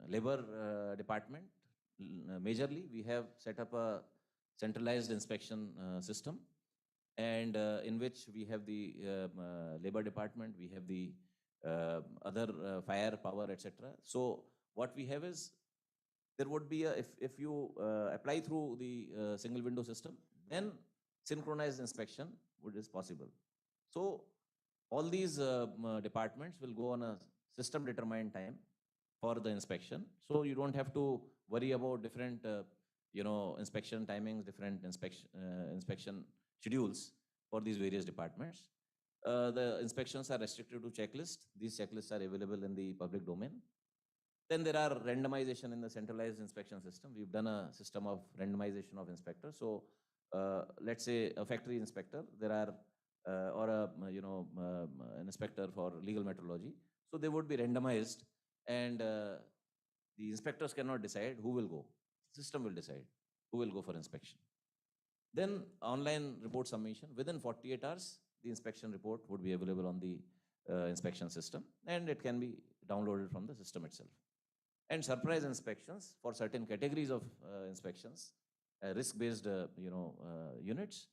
labor department, majorly, we have set up a centralized inspection system, and in which we have the labor department, we have the other fire, power, etc. So what we have is, there would be a, if you apply through the single window system, then synchronized inspection is possible. So all these departments will go on a system determined time for the inspection. So you don't have to worry about different inspection timings, different inspection schedules for these various departments. The inspections are restricted to checklist. These checklists are available in the public domain. Then there are randomization in the centralized inspection system. We've done a system of randomization of inspectors. So let's say a factory inspector, there are or an inspector for legal metrology. So they would be randomized, and the inspectors cannot decide who will go. The system will decide who will go for inspection. Then online report submission. Within 48 hours, the inspection report would be available on the inspection system, and it can be downloaded from the system itself. And surprise inspections for certain categories of inspections, risk-based units,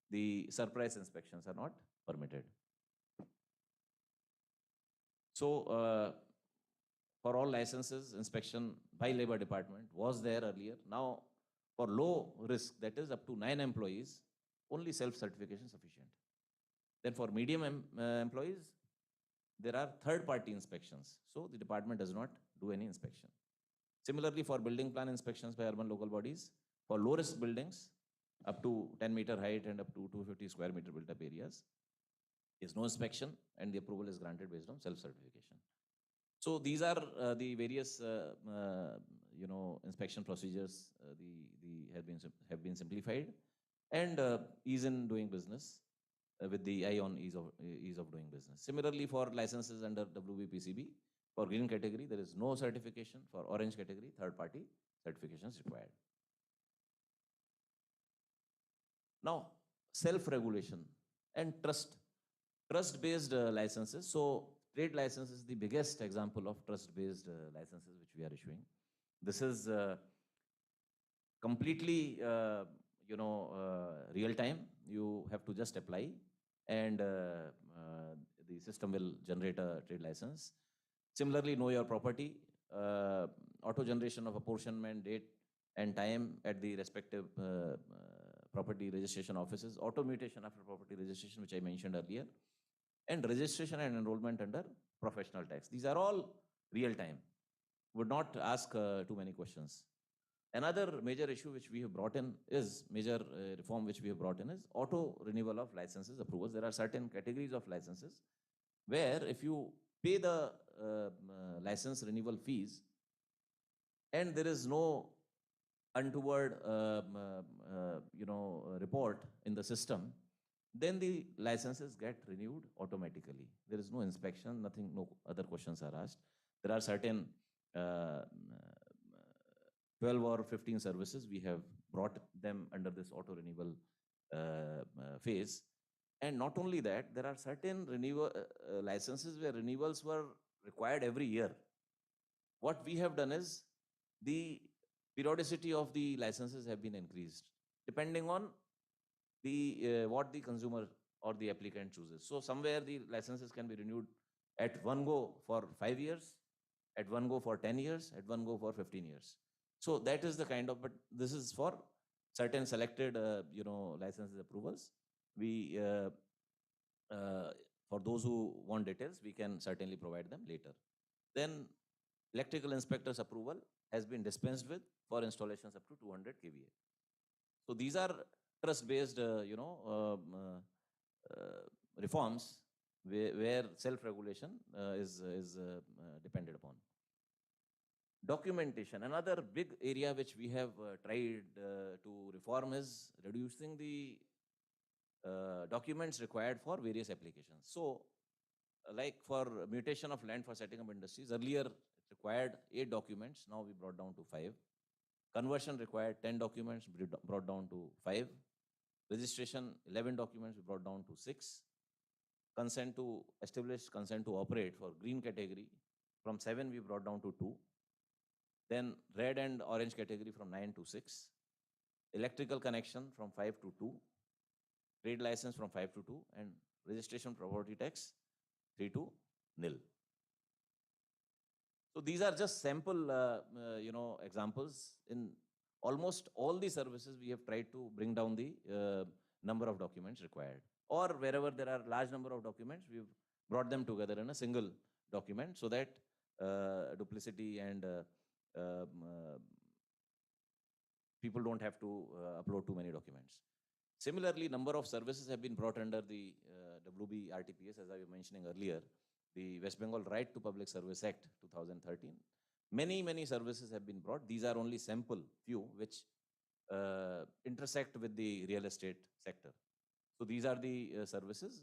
the surprise inspections are not permitted. So for all licenses, inspection by labor department was there earlier. Now for low risk, that is up to 9 employees, only self-certification sufficient. Then for medium employees, there are third-party inspections. So the department does not do any inspection. Similarly, for building plan inspections by urban local bodies, for low-risk buildings, up to 10-meter height and up to 250 square meter built-up areas, is no inspection, and the approval is granted based on self-certification. So these are the various inspection procedures. Have been simplified, and ease in doing business with the eye on ease of doing business. Similarly, for licenses under WBPCB, for green category, there is no certification. For orange category, third-party certification is required. Now, self-regulation and trust-based licenses. So trade license is the biggest example of trust-based licenses which we are issuing. This is completely real time. You have to just apply, and the system will generate a trade license. Similarly, know your property, auto generation of apportionment date and time at the respective property registration offices, auto mutation after property registration, which I mentioned earlier, and registration and enrollment under professional tax. These are all real time. Would not ask too many questions. Another major issue which we have brought in is, major reform which we have brought in is auto renewal of licenses approvals. There are certain categories of licenses where if you pay the license renewal fees and there is no untoward report in the system, then the licenses get renewed automatically. There is no inspection, nothing, no other questions are asked. There are certain 12 or 15 services, we have brought them under this auto renewal phase. And not only that, there are certain renewal licenses where renewals were required every year. What we have done is, the periodicity of the licenses have been increased depending on the what the consumer or the applicant chooses. So somewhere the licenses can be renewed at one go for 5 years, at one go for 10 years, at one go for 15 years. So that is the kind of, but this is for certain selected licenses approvals. We for those who want details, we can certainly provide them later. Then electrical inspector's approval has been dispensed with for installations up to 200 kVA. So these are trust-based reforms where self-regulation is depended upon. Documentation, another big area which we have tried to reform is reducing the documents required for various applications. So like for mutation of land for setting up industries, earlier it required 8 documents, now we brought down to 5. Conversion required 10 documents, brought down to 5. Registration, 11 documents, we brought down to 6. Consent to establish, consent to operate for green category, from 7 we brought down to 2. Then red and orange category from 9 to 6. Electrical connection from 5 to 2. Trade license from 5 to 2. And registration property tax 3 to nil. So these are just sample, examples. In almost all the services, we have tried to bring down the number of documents required. Or wherever there are large number of documents, we've brought them together in a single document so that duplicity and um, uh, people don't have to upload too many documents. Similarly, number of services have been brought under the WB RTPS, as I was mentioning earlier, the West Bengal Right to Public Service Act 2013. Many services have been brought. These are only sample few which intersect with the real estate sector. So these are the services.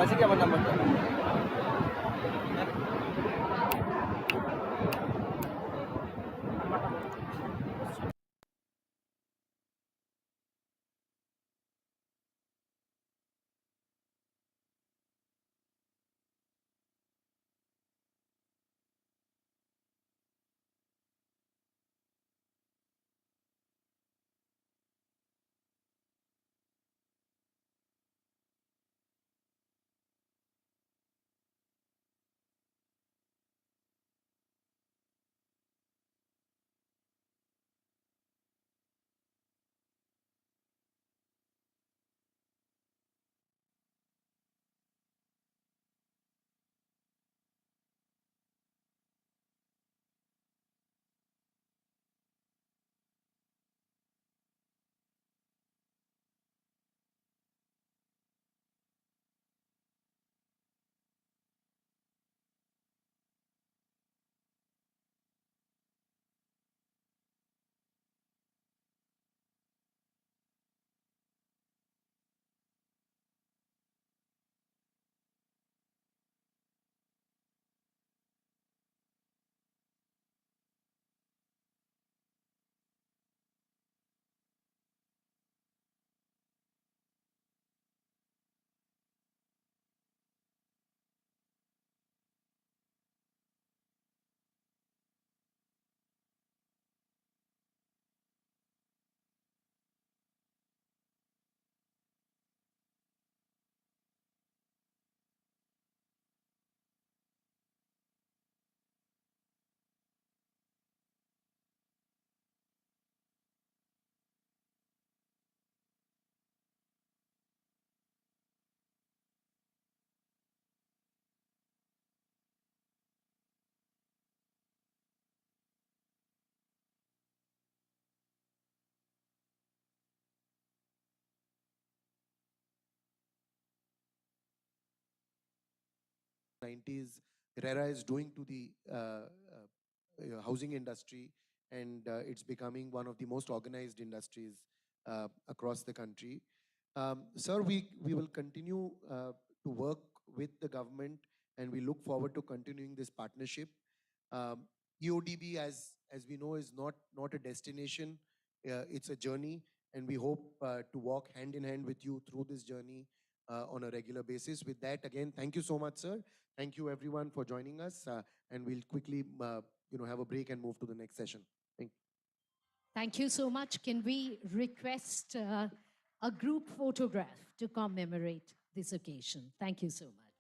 Sige আমার নাম্বারটা। '90s RERA is doing to the housing industry, and it's becoming one of the most organized industries across the country. Sir, we will continue to work with the government, and we look forward to continuing this partnership. Um, EODB, as we know, is not a destination; it's a journey, and we hope to walk hand in hand with you through this journey on a regular basis. With that, again, thank you so much, sir. Thank you, everyone, for joining us, and we'll quickly, have a break and move to the next session. Thank you. Thank you so much. Can we request a group photograph to commemorate this occasion? Thank you so much.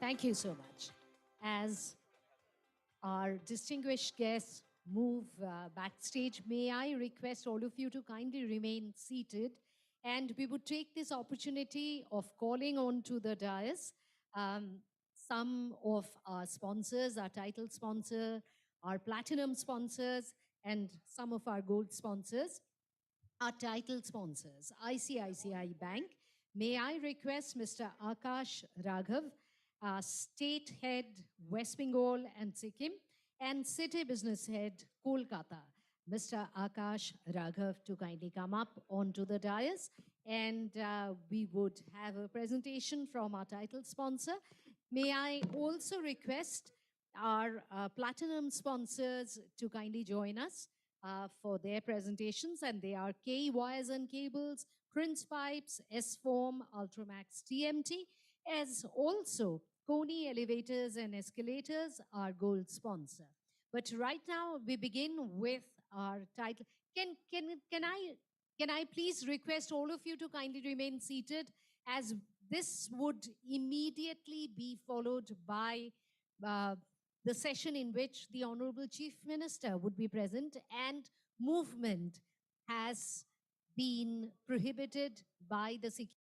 Thank you so much. As our distinguished guests move backstage, may I request all of you to kindly remain seated? And we would take this opportunity of calling on to the dais um, some of our sponsors, our title sponsor, our platinum sponsors, and some of our gold sponsors. Our title sponsors, ICICI Bank. May I request Mr. Akash Raghav, State Head, West Bengal and Sikkim, and City Business Head, Kolkata, Mr. Akash Raghav, to kindly come up onto the dais. And we would have a presentation from our title sponsor. May I also request our platinum sponsors to kindly join us for their presentations, and they are K Wires and Cables, Prince Pipes, S-Form, Ultramax TMT, as also Koni Elevators and Escalators, our gold sponsor. But right now, we begin with our title. Can I please request all of you to kindly remain seated, as this would immediately be followed by uh, the session in which the Honorable Chief Minister would be present, and movement has been prohibited by the security.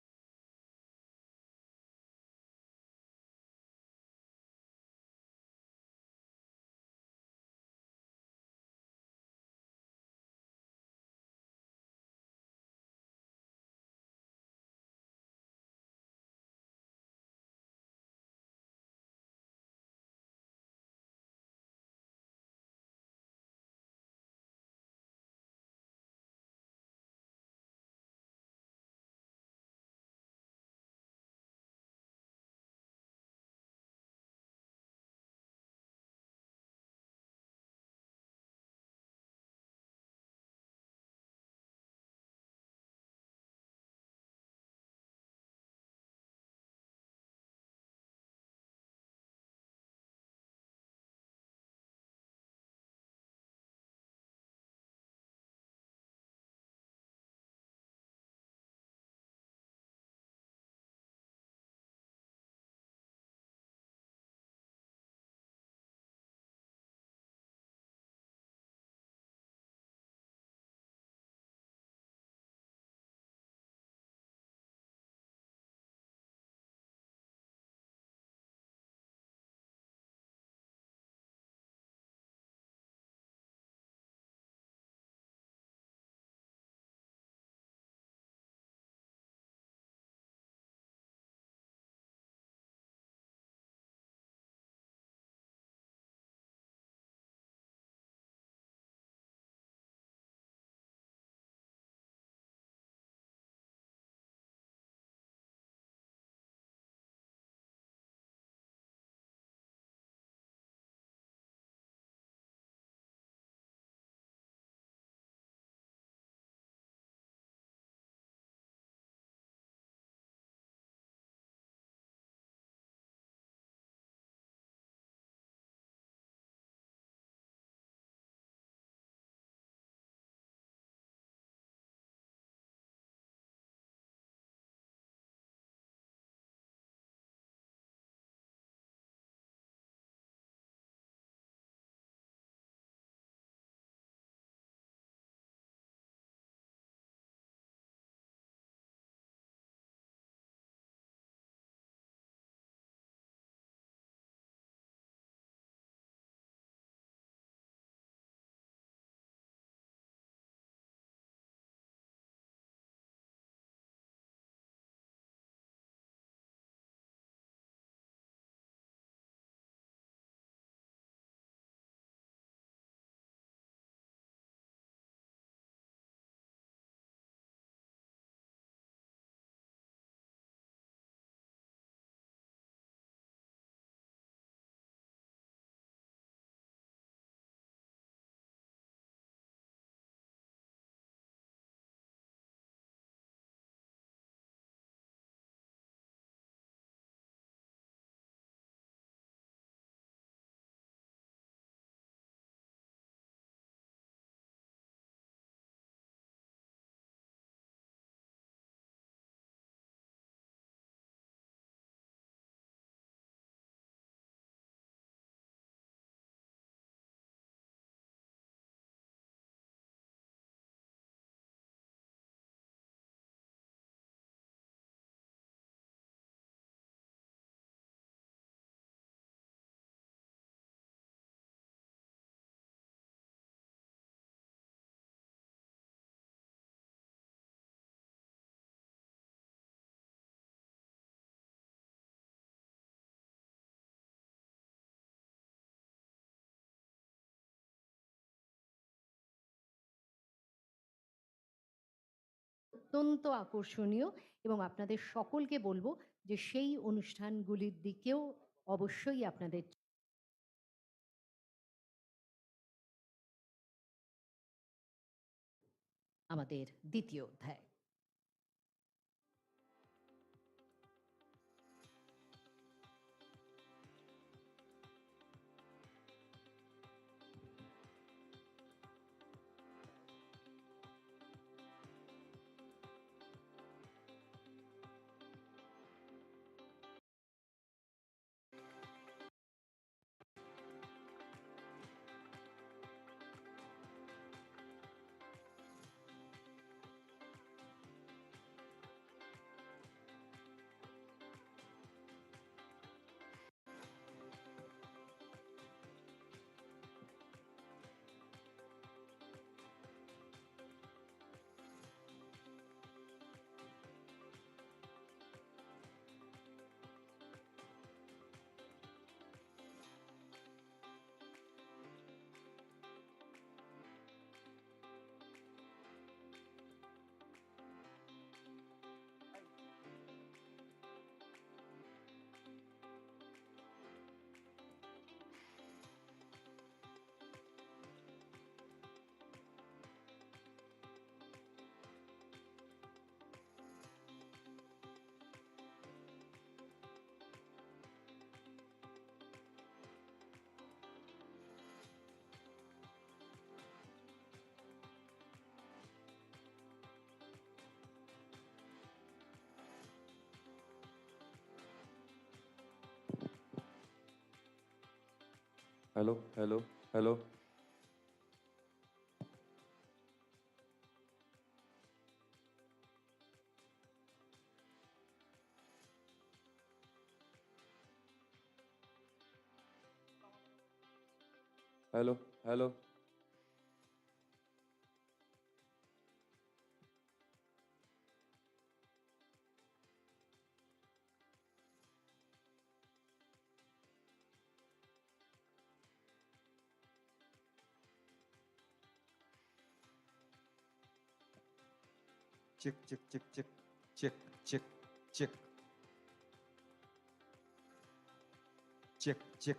অত্যন্ত আকর্ষণীয় এবং আপনাদের সকলকে বলবো যে সেই অনুষ্ঠানগুলির দিকেও অবশ্যই আপনাদের আমাদের দ্বিতীয় অধ্যায়। Hello, hello, hello. Hello, hello. Check, check, check, check, check, check, check, check, check.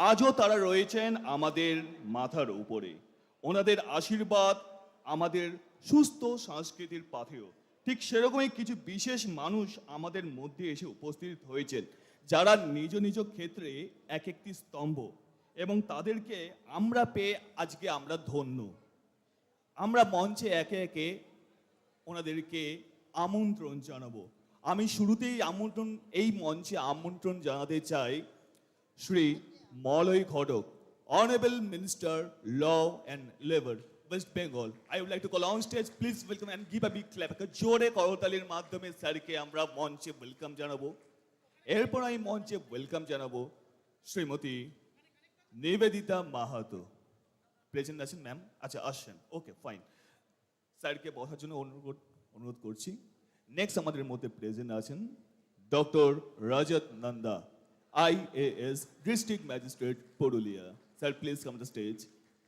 আজও তারা রয়েছেন আমাদের মাথার উপরে। ওনাদের আশীর্বাদ আমাদের সুস্থ সংস্কৃতির পাথেয়। ঠিক সেরকমই কিছু বিশেষ মানুষ আমাদের মধ্যে এসে উপস্থিত হয়েছেন, যারা নিজ নিজ ক্ষেত্রে এক একটি স্তম্ভ, এবং তাদেরকে আমরা পেয়ে আজকে আমরা ধন্য। আমরা মঞ্চে একে একে ওনাদেরকে আমন্ত্রণ জানাবো। আমি শুরুতেই এই মঞ্চে আমন্ত্রণ জানাতে চাই শ্রী মলয় ঘটক, Honorable Minister, Law and Labor, West Bengal. I would like to call on stage, please welcome and give a big clap. একটা জোরে করতালির মাধ্যমে স্যারকে আমরা মঞ্চে ওয়েলকাম জানাবো। এরপর আমি মঞ্চে ওয়েলকাম জানাবো শ্রীমতী নিবেদিতা মাহাতো। প্রেজেন্ট আছেন ম্যাম? আচ্ছা, আসছেন, ওকে ফাইন। স্যারকে বসার জন্য অনুরোধ করছি। নেক্সট আমাদের মধ্যে প্রেজেন্ট আছেন doctor Rajat Nanda, IAS district magistrate Purulia. Sir please come to stage.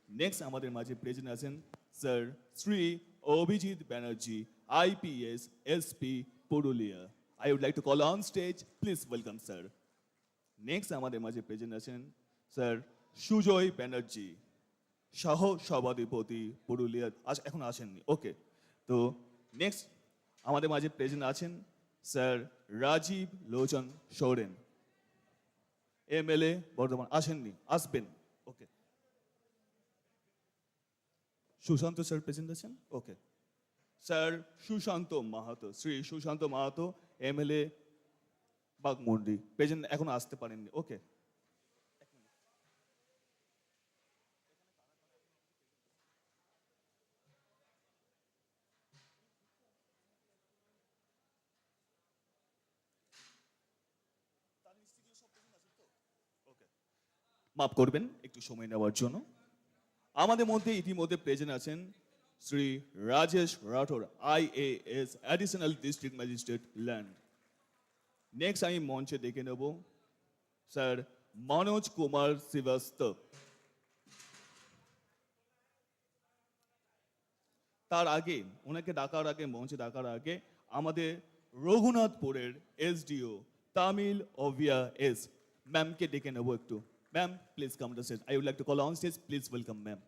Next আমাদের মাঝে প্রেজেন্ট আছেন sir Shri Abhijit Banerjee, IPS SP Purulia. I would like to call on stage, please welcome sir. Next আমাদের মাঝে প্রেজেন্ট আছেন স্যার সুজয় ব্যানার্জি, সহ সভাধিপতি পুরুলিয়া। এখন আসেননি, ওকে। তো নেক্সট আমাদের মাঝে প্রেজেন্ট আছেন স্যার রাজীব লোচন সোরেন, MLA বর্ধমান। আসেননি, আসবেন, ওকে। সুশান্ত স্যার প্রেজেন্ট আছেন, okay. Sir Sushant Mahato, Shri Sushant Mahato, MLA Baghmundi, present, এখন আসতে পারেননি, ওকে। মাফ করবেন একটু সময় নেওয়ার জন্য। আমাদের মধ্যে ইতিমধ্যে প্রেজেন্ট আছেন Shri Rajesh Rathore, IAS additional district magistrate land. Next আমি মঞ্চে ডেকে নেব স্যার মনোজ কুমার শ্রীবাস্তব। তার আগে, ওনাকে ডাকার আগে, মঞ্চে ডাকার আগে আমাদের রঘুনাথপুরের SDO তামিল ওভিয়া এস ম্যামকে ডেকে নেব একটু। Ma'am please come to stage. I would like to call on stage, please welcome ma'am.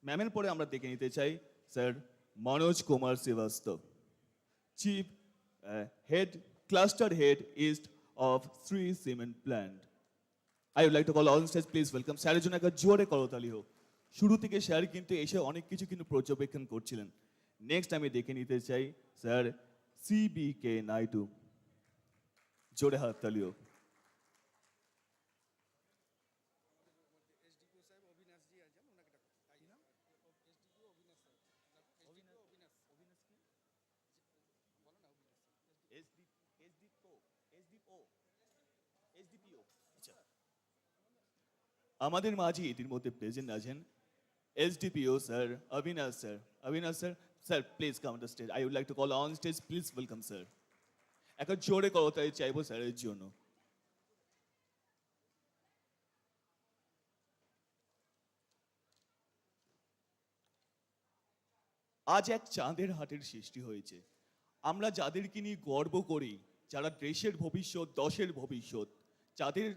ম্যামের পরে আমরা ডেকে নিতে চাই sir Manoj Kumar Srivastava, chief head, cluster head east of Shree cement plant. I would like to call on stage, please welcome. স্যারের জন্য একটা জোরে করতালি হোক। শুরু থেকে স্যার কিন্তু এসে অনেক কিছু কিন্তু পর্যবেক্ষণ করছিলেন। নেক্সট আমি ডেকে নিতে চাই স্যার CBK নাইডু, জোরে হাততালি হোক। আমাদের মাঝে ইতিমধ্যে প্রেজেন্ট আছেন SDPO sir Abinash sir. Abinash sir, sir please come to stage. I would like to call on stage, please welcome sir. একটা জোরে করতালি চাইবো স্যারের জন্য। আজ এক চাঁদের হাটের সৃষ্টি হয়েছে। আমরা যাদেরকে নিয়ে গর্ব করি, যারা দেশের ভবিষ্যৎ, দশের ভবিষ্যৎ, যাদের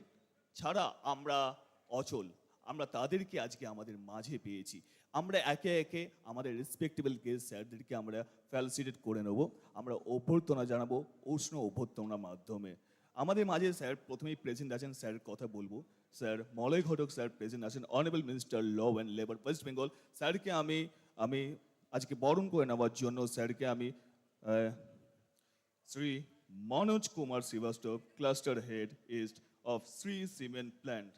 ছাড়া আমরা অচল, আমরা তাদেরকে আজকে আমাদের মাঝে পেয়েছি। আমরা একে একে আমাদের রেসপেক্টেবল গেস্ট স্যারদেরকে আমরা ফেলিসিটেট করে নেব। আমরা অভ্যর্থনা জানাবো উষ্ণ অভ্যর্থনার মাধ্যমে। আমাদের মাঝে স্যার প্রথমেই প্রেজেন্ট আছেন, স্যার কথা বলবো। Sir Malay Ghatak sir present আছেন, honourable minister law and labour, West Bengal. স্যারকে আমি আজকে বরণ করে নেওয়ার জন্য স্যারকে আমি Shri Manoj Kumar Srivastava, cluster head east of Shree cement plant,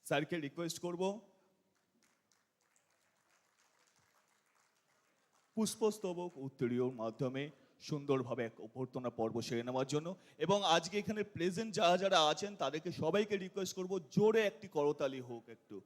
স্যারকে রিকোয়েস্ট করব পুষ্পস্তবক উত্তরীয়র মাধ্যমে সুন্দরভাবে এক অভ্যর্থনা পর্ব সেরে নেওয়ার জন্য। এবং আজকে এখানে প্রেজেন্ট যারা যারা আছেন তাদেরকে সবাইকে রিকোয়েস্ট করব জোরে একটি করতালি হোক একটু।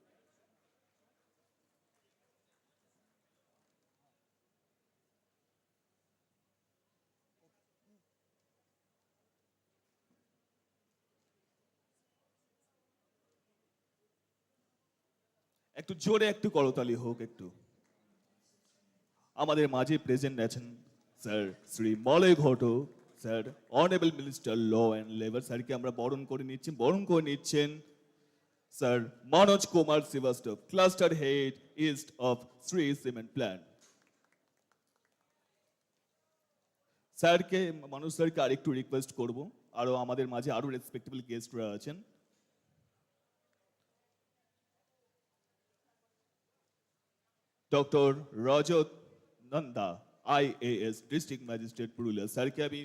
একটু জোরে একটু করতালি হোক একটু। আমাদের মাঝে প্রেজেন্ট আছেন sir Shri Malay Ghatak, sir honourable minister law and labour স্যারকে আমরা বরণ করে নিচ্ছেন sir Manoj Kumar Srivastava, cluster head east of Shree cement plant. স্যারকে মানুষ স্যারকে আরেকটু রিকোয়েস্ট করব, আরো আমাদের মাঝে আরো রেসপেক্টেবল গেস্টরা আছেন। Doctor Rajat Nanda, IAS district magistrate Purulia, স্যারকে আমি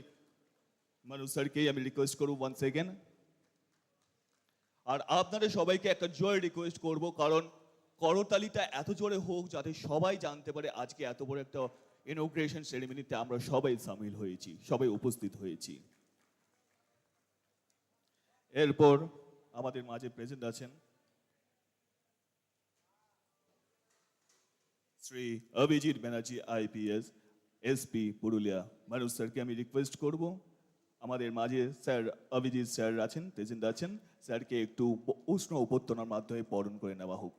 মানুষ স্যারকেই আমি রিকোয়েস্ট করব ওয়ান্স এগেন। আর আপনাদের সবাইকে একটা জোরে রিকোয়েস্ট করব, কারণ করতালিটা এত জোরে হোক যাতে সবাই জানতে পারে আজকে এত বড় একটা ইনঅগ্রেশন সেরেমনিতে আমরা সবাই সামিল হয়েছি, সবাই উপস্থিত হয়েছি। এরপর আমাদের মাঝে প্রেজেন্ট আছেন শ্রী অভিজিৎ ব্যানার্জি IPS SP পুরুলিয়া। মানুষ স্যারকে আমি রিকোয়েস্ট করব, আমাদের মাঝে স্যার অভিজিৎ স্যার আছেন, প্রেজেন্ট আছেন, স্যারকে একটু উষ্ণ অভ্যর্থনার মাধ্যমে বরণ করে নেওয়া হোক।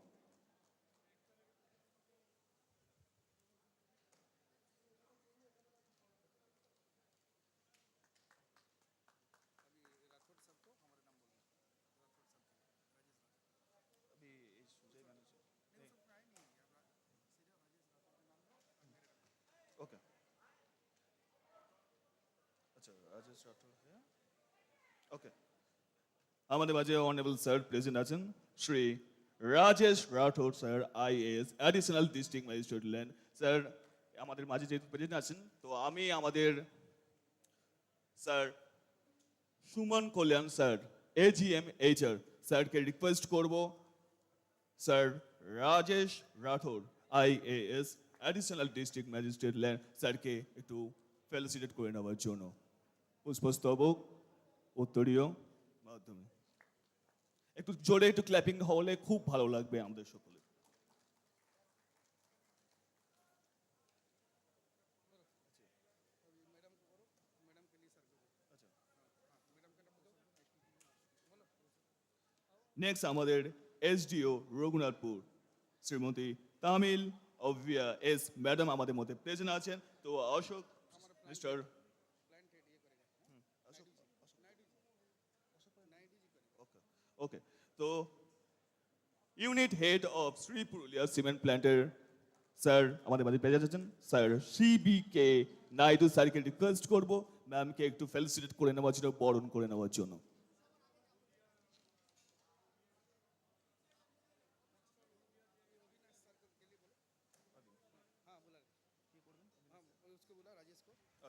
ওকে, আচ্ছা রাজেশ রাঠোর, ওকে। আমাদের মাঝে অনারেবল স্যার প্রেজেন্ট আছেন Shri Rajesh Rathore sir IAS additional district magistrate land. Sir আমাদের মাঝে যেহেতু প্রেজেন্ট আছেন, তো আমি আমাদের স্যার সুমন কল্যাণ স্যার AGM HR স্যারকে রিকোয়েস্ট করব sir Rajesh Rathore IAS additional district magistrate land স্যারকে একটু ফেলিসিটেট করে নেওয়ার জন্য পুষ্পস্তবক উত্তরীয় মাধ্যমে একটু জোরে একটু ক্ল্যাপিং হলে খুব ভালো লাগবে আমাদের সকলে। নেক্সট আমাদের SDO Raghunathpur Shrimati Tamil Oviya S madam আমাদের মধ্যে প্রেজেন্ট আছেন। তো অশোক মিস্টার ওকে, তো unit head of Shri Purulia cement প্ল্যান্টের স্যার আমাদের মাঝে প্রেজেন্ট আছেন, স্যার CBK নাইডু স্যারকে রিকোয়েস্ট করব ম্যামকে একটু ফেলিসিটেট করে নেওয়ার জন্য, বরণ করে নেওয়ার জন্য।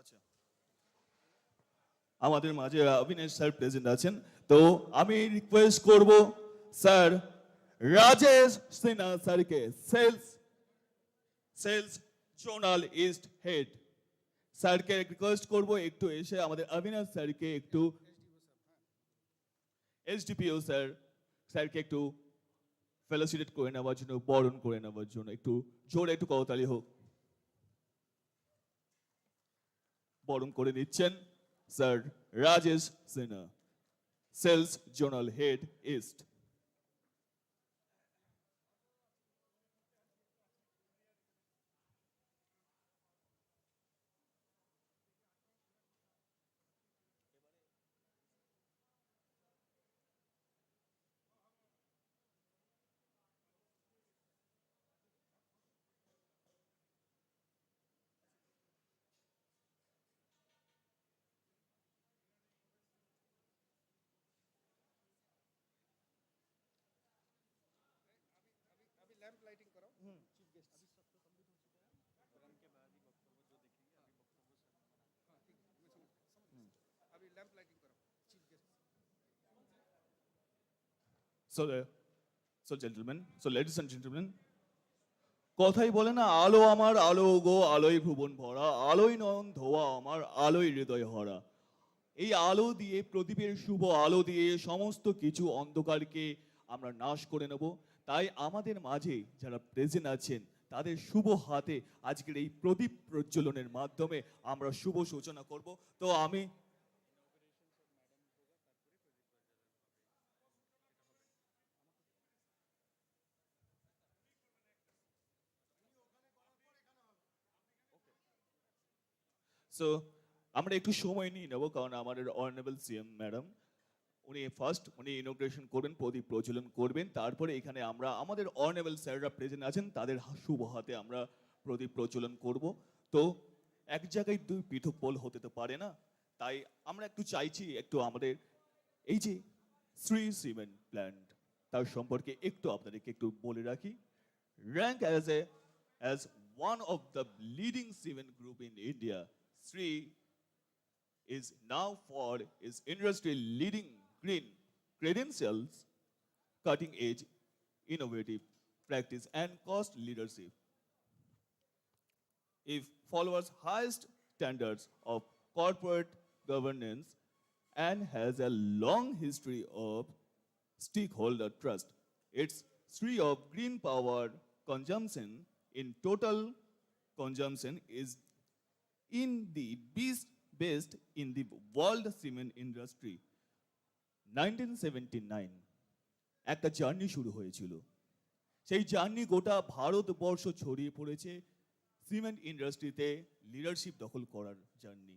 আচ্ছা, আমাদের মাঝে অবিনাশ স্যার প্রেজেন্ট আছেন, তো আমি রিকোয়েস্ট করব স্যার রাজেশ সিনহা স্যারকে, সেলস জোনাল ইস্ট হেড স্যারকে রিকোয়েস্ট করব একটু এসে আমাদের অবিনাশ স্যারকে একটু SDPO স্যারকে একটু ফেলিসিটেট করে নেওয়ার জন্য, বরণ করে নেওয়ার জন্য একটু জোরে একটু করতালি হোক। বরণ করে নিচ্ছেন sir Rajesh Sinha, sales zonal head east. So gentlemen, so ladies and gentlemen, কথাই বলে না, আলো আমার আলো গো, আলোয় ভুবন ভরা, আলোয় নয়ন ধোয়া আমার, আলোয় হৃদয় ভরা। এই আলো দিয়ে, প্রদীপের শুভ আলো দিয়ে সমস্ত কিছু অন্ধকারকে আমরা নাশ করে নেব। তাই আমাদের মাঝে যারা প্রেজেন্ট আছেন তাদের শুভ হাতে আজকের এই প্রদীপ প্রজ্বলনের মাধ্যমে আমরা শুভ সূচনা করব। তো আমি So আমরা একটু সময় নিয়ে নেব, কারণ আমাদের অনারেবল সিএম ম্যাডাম উনি ইনোগ্রেশন করবেন, প্রদীপ প্রজ্বলন করবেন, তারপরে এখানে আমরা আমাদের অনারেবল স্যাররা প্রেজেন্ট আছেন, তাদের শুভ হাতে আমরা প্রদীপ প্রজ্বলন করব। তো এক জায়গায় দুই পৃথক পোল হতে তো পারে না, তাই আমরা একটু চাইছি একটু আমাদের এই যে শ্রী সিমেন্ট প্ল্যান্ট তার সম্পর্কে একটু আপনাদেরকে একটু বলে রাখি। Rank as one of the leading cement group in India, Shree is now for its industry leading green credentials, cutting edge, innovative practice, and cost leadership. It follows highest standards of corporate governance and has a long history of stakeholder trust. Its Shree of green power consumption in total consumption is in the best in the world cement industry. 1979 একটা journey শুরু হয়েছিল, সেই journey গোটা ভারতবর্ষ ছড়িয়ে পড়েছে cement ইন্ডাস্ট্রিতে leadership দখল করার জার্নি।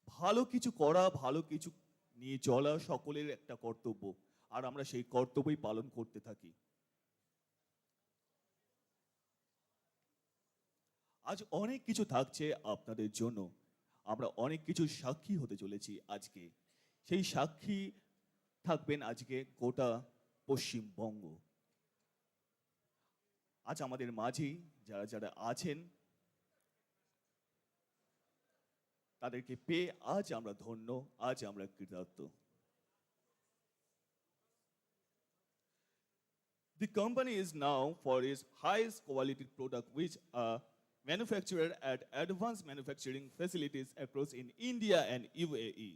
ভালো কিছু করা, ভালো কিছু নিয়ে চলা সকলের একটা কর্তব্য, আর আমরা সেই কর্তব্যই পালন করতে থাকি। আজ অনেক কিছু থাকছে আপনাদের জন্য, আমরা অনেক কিছু সাক্ষী হতে চলেছি আজকে। সেই সাক্ষী থাকবেন আজকে গোটা পশ্চিমবঙ্গ। আজ আমাদের মাঝে যারা যারা আছেন তাদেরকে পেয়ে আজ আমরা ধন্য, আজ আমরা কৃতার্থ। The company is now for its highest quality product, which are manufactured at advanced manufacturing facilities across in India and UAE.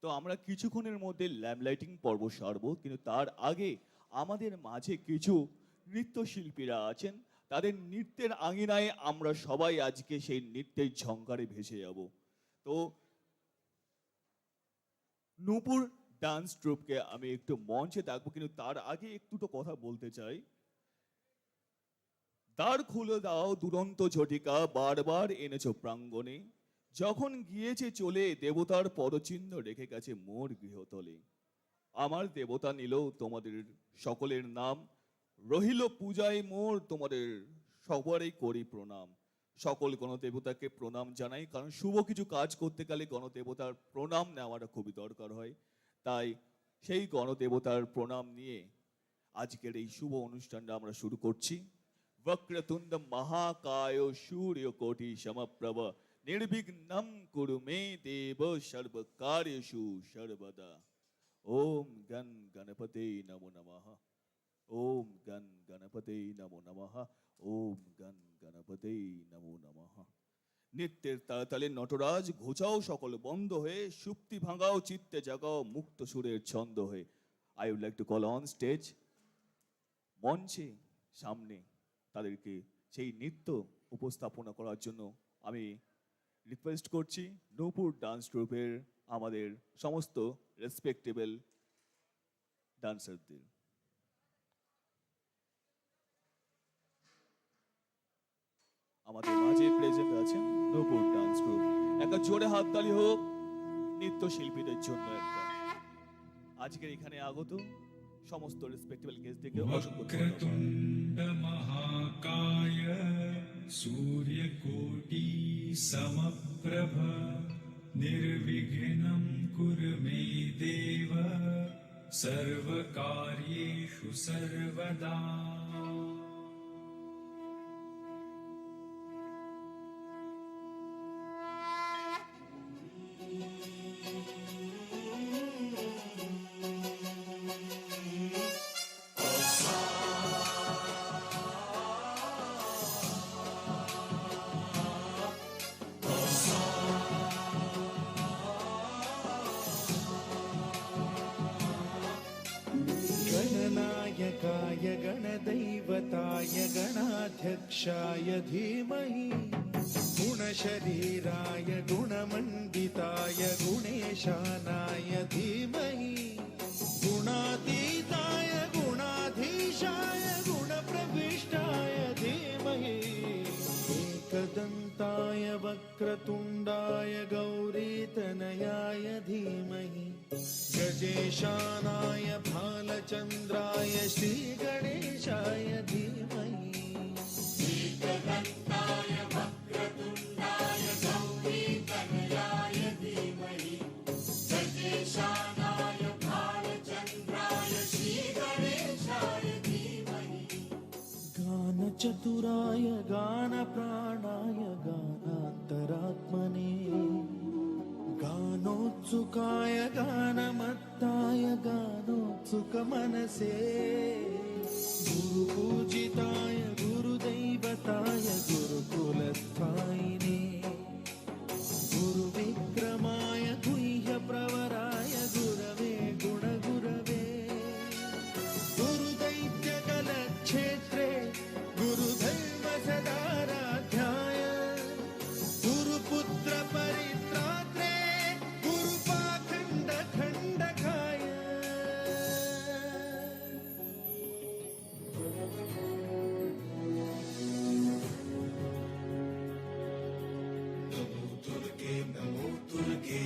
তো আমরা কিছুক্ষণের মধ্যে ল্যাম্পলাইটিং পর্ব সারব, কিন্তু তার আগে আমাদের মাঝে কিছু নৃত্যশিল্পীরা আছেন, তাদের নৃত্যের আঙিনায় আমরা সবাই আজকে সেই নৃত্যের ঝঙ্কারে ভেসে যাব। তো নূপুর ডান্স ট্রুপকে আমি একটু মঞ্চে ডাকবো, কিন্তু তার আগে একটু তো কথা বলতে চাই। দ্বার খুলে দাও দুরন্ত ঝটিকা, বারবার এনেছো প্রাঙ্গণে, যখন গিয়েছে চলে দেবতার পদচিহ্ন রেখে গেছে মোর গৃহতলে। আমার দেবতা নিল তোমাদের সকলের নাম, রহিল পূজায় মোর তোমাদের সবারই করি প্রণাম। সকল গণদেবতাকে প্রণাম জানাই, কারণ শুভ কিছু কাজ করতে গেলে গণদেবতার প্রণাম নেওয়াটা খুবই দরকার হয়। তাই সেই গণদেবতার প্রণাম নিয়ে আজকের এই শুভ অনুষ্ঠানটা আমরা শুরু করছি। वक्रतुंड महाकाय सूर्य कोटि समप्रभ निर्विघ्नं कुरु मे देव सर्वकार्येषु सर्वदा। ओम गण गणपते नमो नमः, ओम गण गणपते नमो नमः, ओम गण गणपते नमो नमः। নিত্যের তালে নটরাজ ঘোচাও সকল বন্ধ হয়ে, সুপ্তি ভাঙাও চিত্তে জাগাও মুক্ত সুরের ছন্দ হয়ে। I would like to call on stage, মঞ্চে সামনে তাদেরকে সেই নৃত্য উপস্থাপনা করার জন্য আমি রিকোয়েস্ট করছি নূপুর ডান্স গ্রুপের আমাদের সমস্ত রেসপেক্টেবল ডান্সারদের। আমাদের মাঝে প্রেজেন্ট আছেন নূপুর ডান্স গ্রুপ। একটা জোরে হাততালি হোক নৃত্যশিল্পীদের জন্য। একটা আজকের এখানে আগত সমস্ত রেসপেক্টেবল গেস্টদেরকে অসংখ্য ধন্যবাদ। महाकाय सूर्यकोटि समप्रभ निर्विघ्नं कुरु मे देव सर्वकार्येषु सर्वदा। गणनायकाय गणदैवताय गणाध्यक्षाय धीमहि गुणशरीराय गुणमण्डिताय गुणेशानाय धीमहि गुणातीताय गुणाधीशाय गुणप्रविष्टाय धीमहि एकदन्ताय वक्रतुण्डाय गौरीतनयाय धीमहि गजेशानाय भालचन्द्राय श्रीगणेशाय धीमहि एकदन्ताय वक्रतुण्डाय गौरीतनयाय धीमहि गजेशानाय भालचन्द्राय श्रीगणेशाय धीमहि गानचतुराय गानप्राणाय गानान्तरात्मने गानोत्सुकाय गानमत्ताय गानोत्सुकमनसे गुरुपूजिताय गुरुदैवताय गुरुकुलस्थायिने गुरुविक्रमाय गुह्यप्रवराय गुरवे गुणगुरवे गुरुदैत्यकलक्षेत्रे गुरुधर्मसदाराध्याय गुरुपुत्र परित्रात्रे गुरुपाखण्डखण्डकाय नमो दुर्गे नमो दुर्गे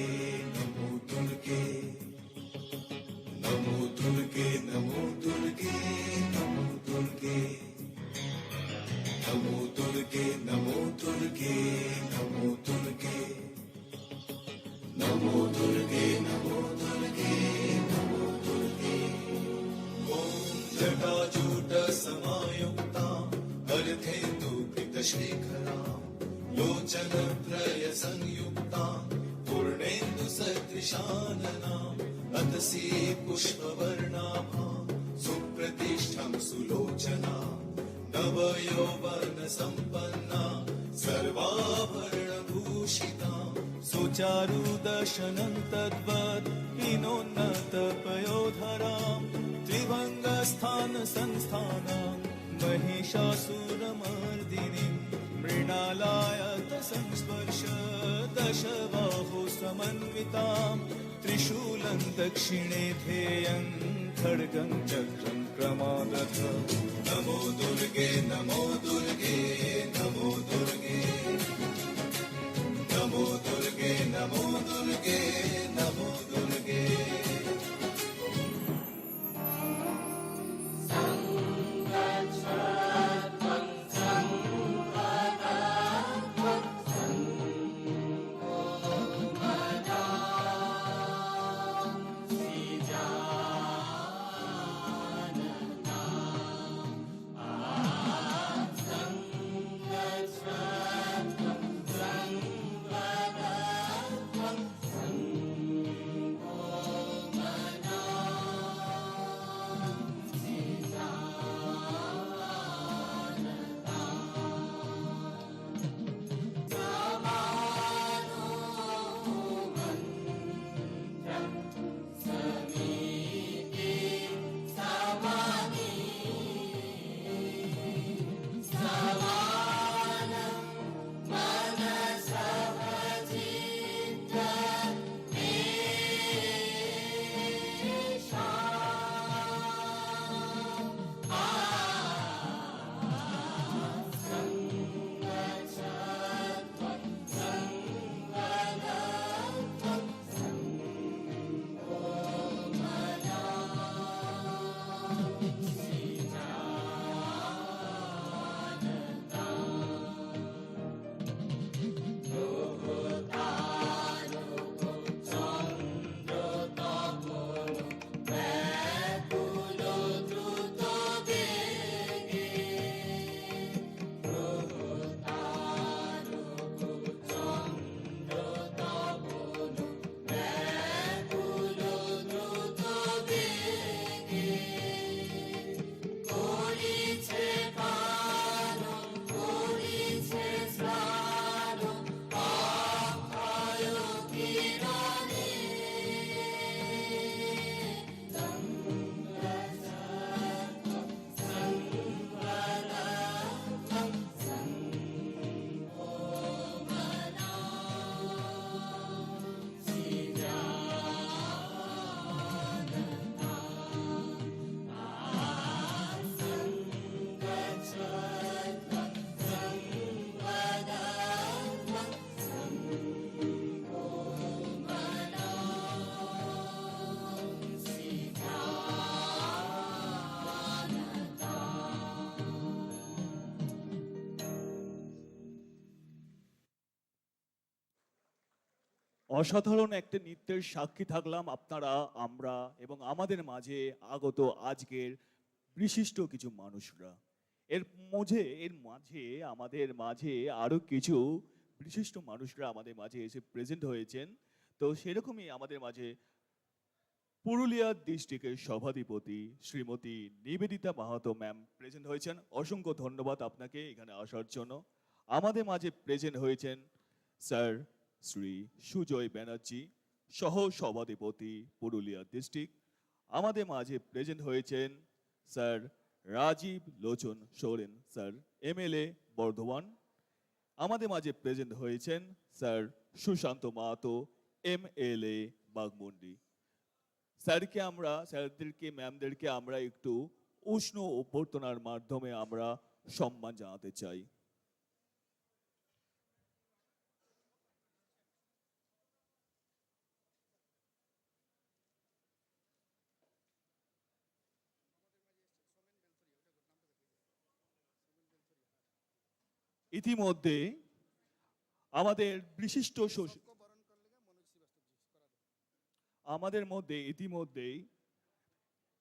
नमो दुर्गे नमो दुर्गे नमो दुर्गे नमो दुर्गे नमो दुर्गे नमो दुर्गे नमो दुर्गे नमो दुर्गे नमो दुर्गे ॐ जटाजूटसमायुक्तां अर्धेन्दुकृतशेखरां लोचनत्रयसंयुक्तां पूर्णेन्दुसदृशाननाम् अतसी पुष्पवर्णाभां सुप्रतिष्ठां सुलोचनां नवयौवनसम्पन्ना सर्वाभरणभूषितां सुचारुदशनं तद्वत् विनोन्नतपयोधरां त्रिभङ्गस्थानसंस्थानां महिषासुरमर्दिनीं मृणालायतसंस्पर्श दशबाहु समन्वितां त्रिशूलं दक्षिणे ध्येयं खड्गं चक्रं क्रमादथ नमो दुर्गे नमो दुर्गे नमो दुर्गे नमो दुर्गे नमो दुर्गे नमो दुर्गे অসাধারণ একটা নৃত্যের সাক্ষী থাকলাম আপনারা, আমরা এবং আমাদের মাঝে আগত আজকের বিশিষ্ট কিছু মানুষরা। এর মাঝে আমাদের মাঝে আরো কিছু বিশিষ্ট মানুষরা আমাদের মাঝে এসে প্রেজেন্ট হয়েছেন। তো সেরকমই আমাদের মাঝে পুরুলিয়া ডিস্ট্রিক্টের সভাধিপতি শ্রীমতী নিবেদিতা মাহাতো ম্যাম প্রেজেন্ট হয়েছেন। অসংখ্য ধন্যবাদ আপনাকে এখানে আসার জন্য। আমাদের মাঝে প্রেজেন্ট হয়েছেন স্যার শ্রী সুজয় ব্যানার্জি, সহ সভাধিপতি পুরুলিয়া ডিস্ট্রিক্ট। আমাদের মাঝে প্রেজেন্ট হয়েছেন sir Rajib Lochan Soren, sir MLA Bardhaman. আমাদের মাঝে প্রেজেন্ট হয়েছেন স্যার সুশান্ত মাহাতো, এমএলএ বাগমুন্ডি। স্যারদেরকে ম্যামদেরকে আমরা একটু উষ্ণ অভ্যর্থনার মাধ্যমে আমরা সম্মান জানাতে চাই। ইতিমধ্যে আমাদের বিশিষ্ট আমাদের মধ্যে ইতিমধ্যেই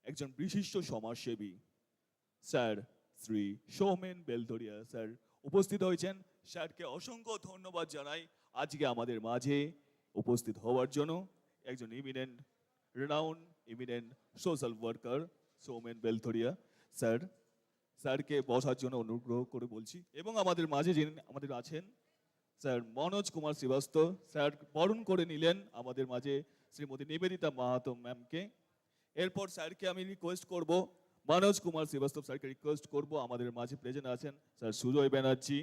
একজন বিশিষ্ট সমাজসেবী স্যার শ্রী সৌমেন বেলতরিয়া স্যার উপস্থিত হয়েছেন। স্যারকে অসংখ্য ধন্যবাদ জানাই আজকে আমাদের মাঝে উপস্থিত হওয়ার জন্য। একজন ইমিনেন্ট সোশ্যাল ওয়ার্কার সৌমেন বেলতরিয়া স্যারকে বসার জন্য অনুগ্রহ করে বলছি। এবং আমাদের মাঝে যিনি আমাদের আছেন স্যার মনোজ কুমার শ্রীবাস্তব, স্যার বরণ করে নিলেন আমাদের মাঝে শ্রীমতী নিবেদিতা মাহাতো ম্যামকে। এরপর স্যারকে আমি রিকোয়েস্ট করব, মনোজ কুমার শ্রীবাস্তব স্যারকে রিকোয়েস্ট করব, আমাদের মাঝে প্রেজেন্ট আছেন স্যার সুজয় ব্যানার্জি।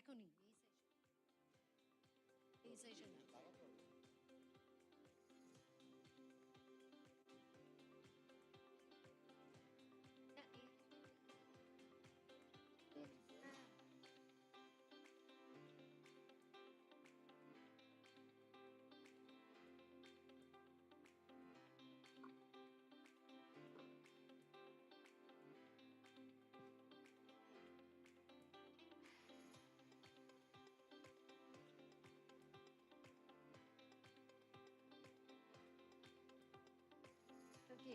এখনই এই সেশন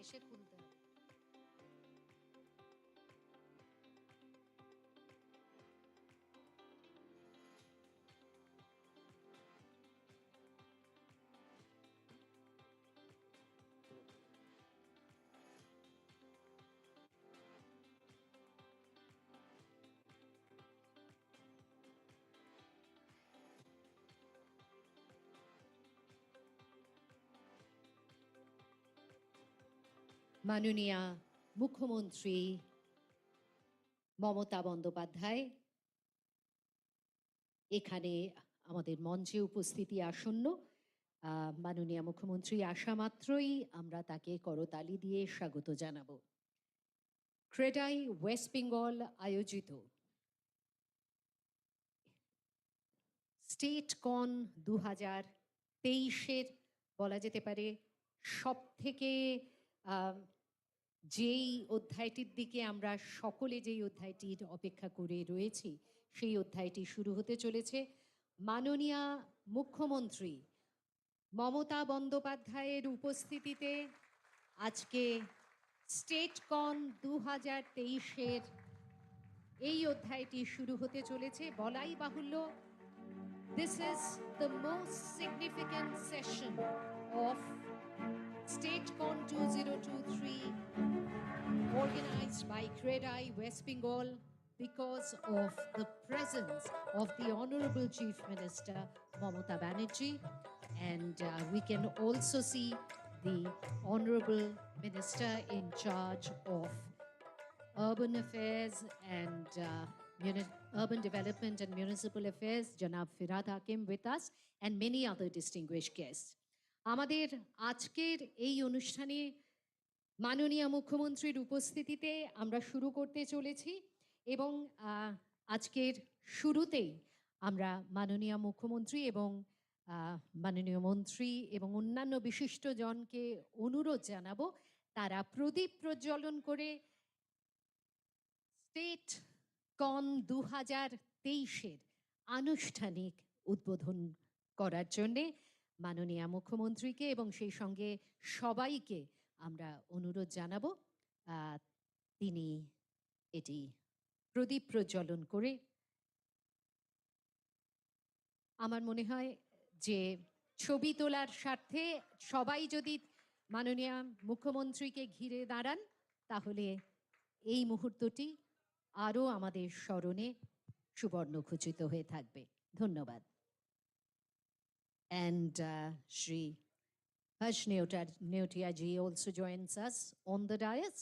এসে খুলতে হবে। মাননীয়া মুখ্যমন্ত্রী মমতা বন্দ্যোপাধ্যায় এখানে আমাদের মঞ্চে উপস্থিতি আসন্ন। মাননীয়া মুখ্যমন্ত্রী আসা মাত্রই আমরা তাকে করতালি দিয়ে স্বাগত জানাবো। ক্রেডাই ওয়েস্ট বেঙ্গল আয়োজিত স্টেট কন 2023-এর বলা যেতে পারে সব থেকে যেই অধ্যায়টির দিকে আমরা সকলে যেই অধ্যায়টির অপেক্ষা করে রয়েছি সেই অধ্যায়টি শুরু হতে চলেছে। মাননীয়া মুখ্যমন্ত্রী মমতা বন্দ্যোপাধ্যায়ের উপস্থিতিতে আজকে স্টেট কন 2023-এর এই অধ্যায়টি শুরু হতে চলেছে। বলাই বাহুল্য, this is the most significant session of StateCon 2023 organized by CREDAI West Bengal because of the presence of the Honorable Chief Minister Mamata Banerjee, and we can also see the Honorable Minister in charge of Urban Affairs and Urban Development and Municipal Affairs, Janab Firad Hakim, with us, and many other distinguished guests. আমাদের আজকের এই অনুষ্ঠানে মাননীয় মুখ্যমন্ত্রীর উপস্থিতিতে আমরা শুরু করতে চলেছি এবং আজকের শুরুতেই আমরা মাননীয় মুখ্যমন্ত্রী এবং মাননীয় মন্ত্রী এবং অন্যান্য বিশিষ্টজনকে অনুরোধ জানাবো তারা প্রদীপ প্রজ্বলন করে স্টেট কন 2023-এর আনুষ্ঠানিক উদ্বোধন করার জন্যে মাননীয় মুখ্যমন্ত্রীকে এবং সেই সঙ্গে সবাইকে আমরা অনুরোধ জানাবো তিনি এটি প্রদীপ প্রজ্বলন করে। আমার মনে হয় যে ছবি তোলার স্বার্থে সবাই যদি মাননীয় মুখ্যমন্ত্রীকে ঘিরে দাঁড়ান তাহলে এই মুহূর্তটি আরও আমাদের স্মরণে সুবর্ণখচিত হয়ে থাকবে। ধন্যবাদ। And Shri Harsh Neotia ji also joins us on the dais.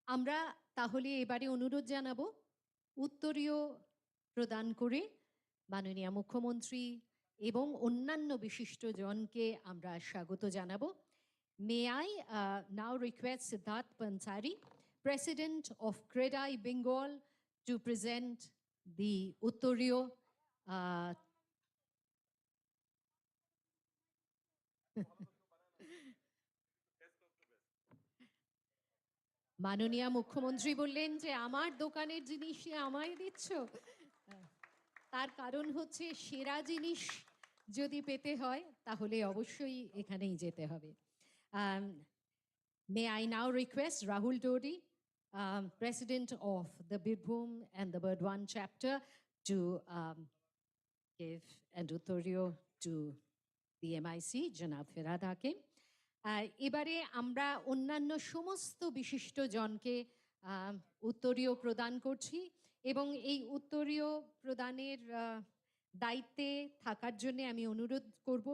আমরা তাহলে এবারে অনুরোধ জানাবো উত্তরীয় প্রদান করে মাননীয় মুখ্যমন্ত্রী এবং অন্যান্য বিশিষ্টজনকে আমরা স্বাগত জানাবো। May I now request Siddharth Pansari, President of CREDAI Bengal, to present the Uttoriyo মাননীয় মুখ্যমন্ত্রী বললেন যে আমার দোকানের জিনিস আমায় দিচ্ছ, তার কারণ হচ্ছে সেরা জিনিস যদি পেতে হয় তাহলে অবশ্যই এখানেই যেতে হবে। May I now request Rahul Dodi, President of the Birbhum and the Burdwan chapter, to give an uttoriyo to the MIC, Janab Firad Hakim. এবারে আমরা অন্যান্য সমস্ত বিশিষ্টজনকে উত্তরীয় প্রদান করছি এবং এই উত্তরীয় প্রদানের দায়িত্বে থাকার জন্য আমি অনুরোধ করব,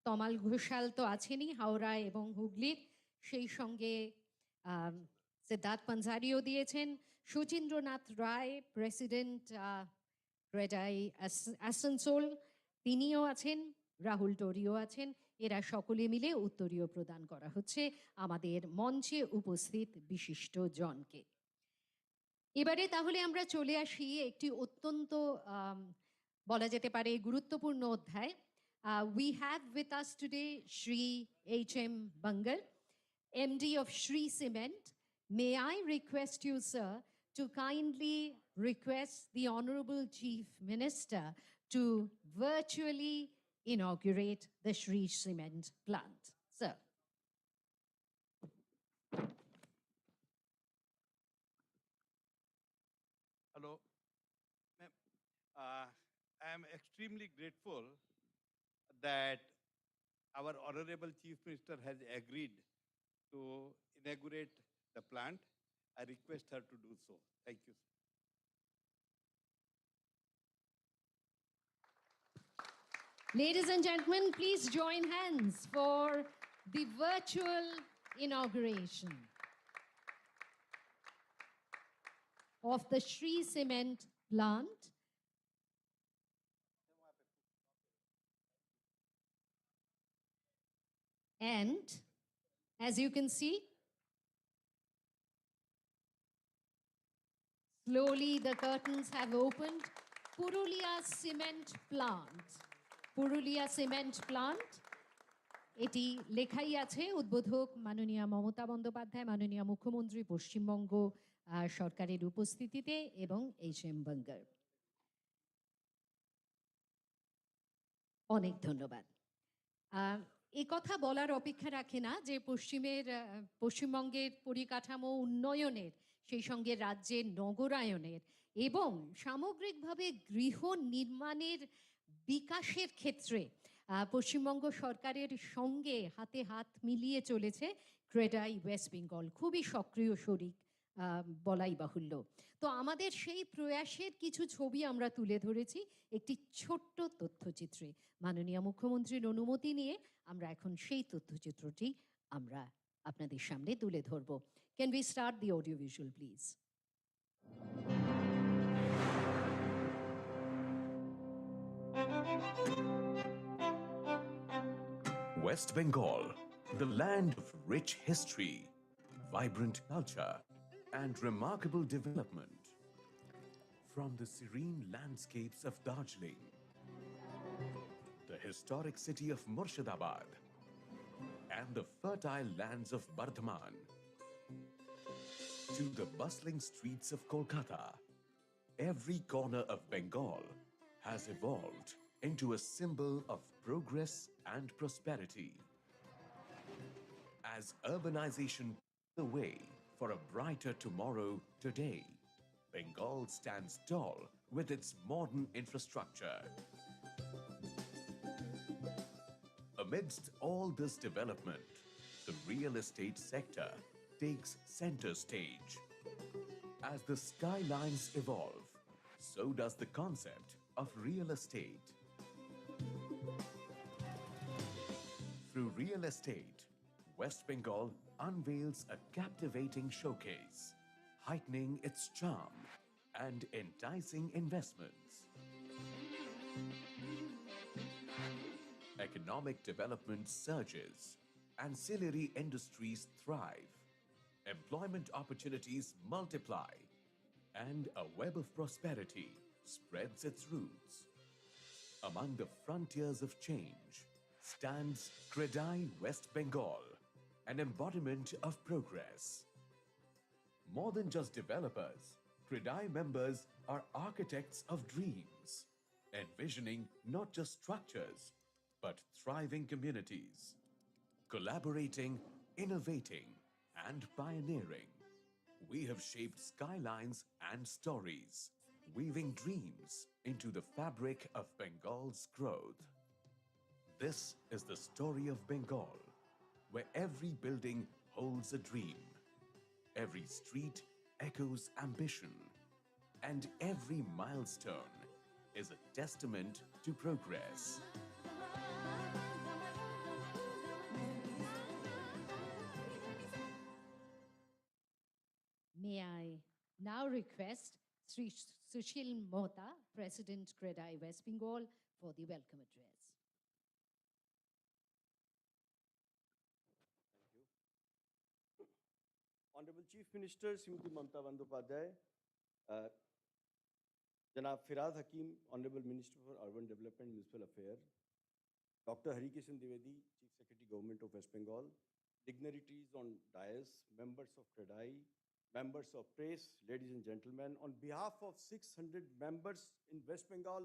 তমাল ঘোষাল তো আছেনই হাওড়া এবং হুগলির, সেই সঙ্গে সিদ্ধার্থ পানসারিও দিয়েছেন, শচীন্দ্রনাথ রায়, প্রেসিডেন্ট ক্রেডাই আসানসোল, তিনিও আছেন, রাহুল টোরিও আছেন। এরা সকলে মিলে উত্তরীয় প্রদান করা হচ্ছে আমাদের মঞ্চে উপস্থিত বিশিষ্ট জনকে। এবারে তাহলে আমরা চলে আসি একটি অত্যন্ত বলা যেতে পারে গুরুত্বপূর্ণ অধ্যায়। We have with us today Shri H.M. Bengal, MD of Shree Cement. May I request you, sir, to kindly request the Honorable Chief Minister to virtually inaugurate the Shree Cement plant. Sir. Hello. Ma'am, I am extremely grateful that our Honorable Chief Minister has agreed to inaugurate the plant. I request her to do so. Thank you. Ladies and gentlemen, please join hands for the virtual inauguration of the Shree cement plant. And as you can see, slowly the curtains have opened. Purulia cement plant. Purulia cement plant. এটি লেখাই আছে উদ্বোধক মাননীয় মমতা বন্দ্যোপাধ্যায় মাননীয় মুখ্যমন্ত্রী পশ্চিমবঙ্গ সরকারের উপস্থিতিতে এবং এইচএম বাঙ্গার। অনেক ধন্যবাদ। এ কথা বলার অপেক্ষা রাখে না যে পশ্চিমবঙ্গের পরিকাঠামো উন্নয়নের সেই সঙ্গে রাজ্যের নগরায়নের এবং সামগ্রিকভাবে গৃহ নির্মাণের বিকাশের ক্ষেত্রে পশ্চিমবঙ্গ সরকারের সঙ্গে হাতে হাত মিলিয়ে চলেছে ক্রেডাই ওয়েস্ট বেঙ্গল, খুবই সক্রিয় শরিক বলাই বাহুল্য। তো আমাদের সেই প্রয়াসের কিছু ছবি আমরা তুলে ধরেছি একটি ছোট্ট তথ্যচিত্রে। মাননীয় মুখ্যমন্ত্রীর অনুমতি নিয়ে আমরা এখন সেই তথ্যচিত্রটি আমরা আপনাদের সামনে তুলে ধরব। Can we start the audio visual please? West Bengal, the land of rich history, vibrant culture, and remarkable development. From the serene landscapes of Darjeeling, the historic city of Murshidabad, and the fertile lands of Bardhaman, to the bustling streets of Kolkata, every corner of Bengal has evolved into a symbol of progress and prosperity. As urbanization paves the way for a brighter tomorrow today, Bengal stands tall with its modern infrastructure. Amidst all this development, the real estate sector takes center stage. As the skylines evolve, so does the concept of real estate. Through real estate, West Bengal unveils a captivating showcase, heightening its charm and enticing investments. Economic development surges, ancillary industries thrive, employment opportunities multiply, and a web of prosperity spreads its roots. Among the frontiers of change stands Credai West Bengal, an embodiment of progress. More than just developers, Credai members are architects of dreams, envisioning not just structures, but thriving communities, collaborating, innovating, and pioneering. We have shaped skylines and stories, weaving dreams into the fabric of Bengal's growth. This is the story of Bengal, where every building holds a dream, every street echoes ambition, and every milestone is a testament to progress. May I now request Sri Sushil Mohta, President Credai West Bengal, for the welcome address. Honorable Chief Minister Srimati Mamata Banerjee, Janab Firad Hakim, Honorable Minister for Urban Development and Municipal Affairs, Dr. Harikishan Dwivedi, Chief Secretary Government of West Bengal, dignitaries on dais, members of Credai, members of press, ladies and gentlemen, on behalf of 600 members in West Bengal,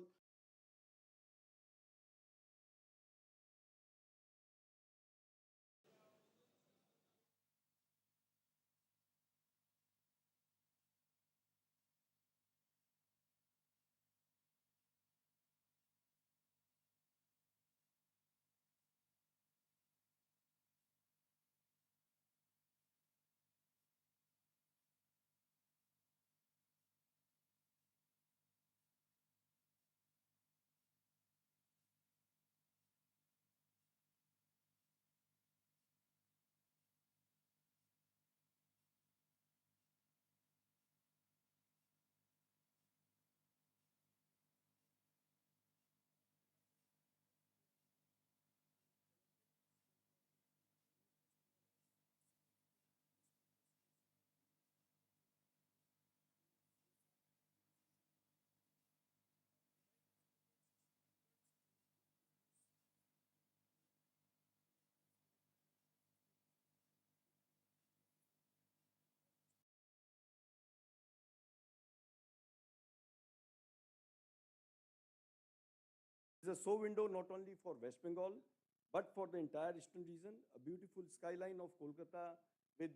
It's a show window not only for West Bengal, but for the entire eastern region. A beautiful skyline of Kolkata with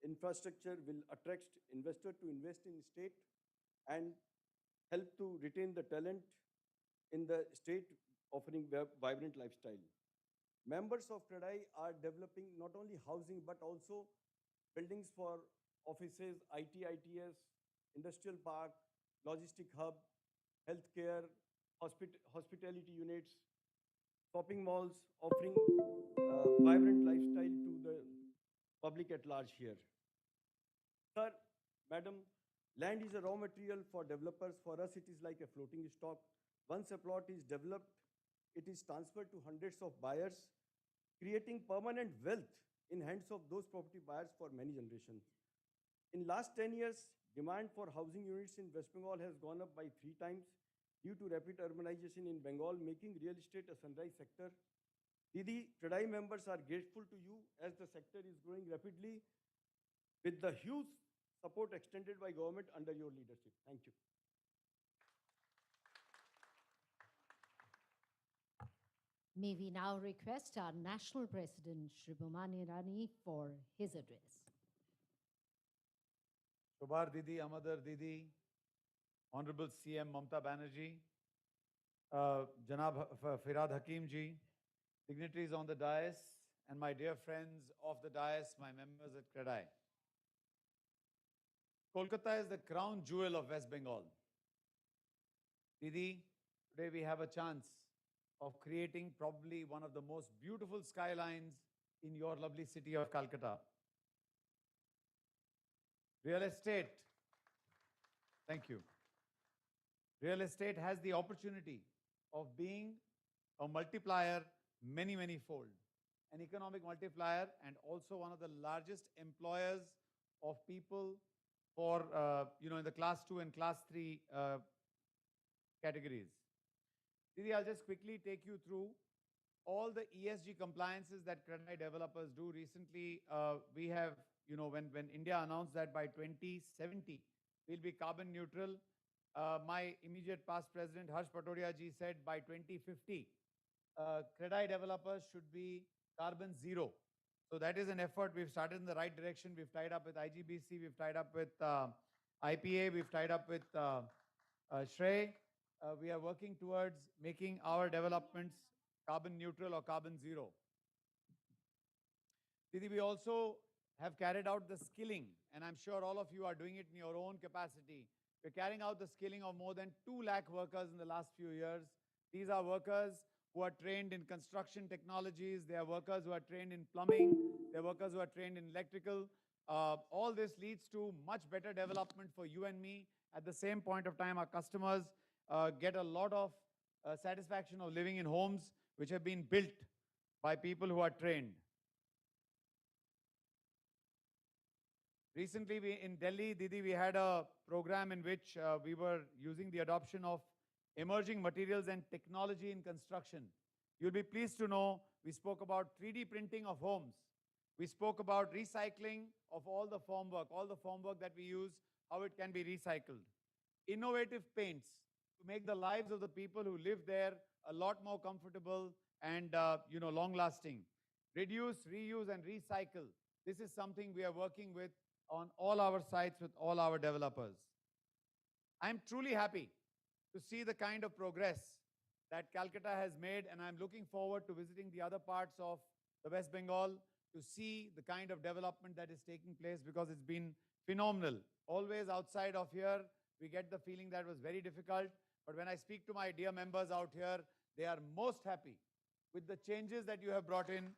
infrastructure will attract investors to invest in state and help to retain the talent in the state, offering vibrant lifestyle. Members of CREDAI are developing not only housing but also buildings for offices, IT, ITS, industrial park, logistic hub, healthcare, hospitality units, shopping malls, offering vibrant lifestyle to the public at large here. Sir, madam, land is a raw material for developers. For us, it is like a floating stock. Once a plot is developed, it is transferred to hundreds of buyers, creating permanent wealth in hands of those property buyers for many generations. In last 10 years, demand for housing units in West Bengal has gone up by 3 times due to rapid urbanization in Bengal, making real estate a sunrise sector. Didi, CREDAI members are grateful to you as the sector is growing rapidly with the huge support extended by government under your leadership. Thank you. May we now request our National President, Shri Bhumani Rani, for his address. Shobar Didi, Amadar Didi, Honorable CM Mamata Banerjee, Janab Firad Hakim ji, dignitaries on the dais, and my dear friends of the dais, my members at CREDAI. Kolkata is the crown jewel of West Bengal. Didi, today we have a chance of creating probably one of the most beautiful skylines in your lovely city of Calcutta. Real estate, thank you. Real estate has the opportunity of being a multiplier many fold. An economic multiplier and also one of the largest employers of people for, in the class 2 and class 3 categories. Didi, I'll just quickly take you through all the ESG compliances that CREDAI developers do. Recently, we have, when India announced that by 2070, we'll be carbon neutral, my immediate past president, Harsh Patodia ji, said by 2050, CREDAI developers should be carbon zero. So that is an effort. We've started in the right direction. We've tied up with IGBC, we've tied up with IPA, we've tied up with Shree. We are working towards making our developments carbon neutral or carbon zero. Didi, we also have carried out the skilling, and I'm sure all of you are doing it in your own capacity. We're carrying out the skilling of more than 2 lakh workers in the last few years. These are workers who are trained in construction technologies. They are workers who are trained in plumbing. They are workers who are trained in electrical. All this leads to much better development for you and me. At the same point of time, our customers get a lot of satisfaction of living in homes which have been built by people who are trained. Recently, in Delhi, Didi, we had a program in which we were using the adoption of emerging materials and technology in construction. You'll be pleased to know we spoke about 3D printing of homes. We spoke about recycling of all the formwork that we use, how it can be recycled. Innovative paints to make the lives of the people who live there a lot more comfortable and long-lasting. Reduce, reuse, and recycle. This is something we are working with on all our sites with all our developers. I'm truly happy to see the kind of progress that Calcutta has made, and I'm looking forward to visiting the other parts of the West Bengal to see the kind of development that is taking place, because it's been phenomenal. Always outside of here, we get the feeling that it was very difficult, but when I speak to my dear members out here, they are most happy with the changes that you have brought in.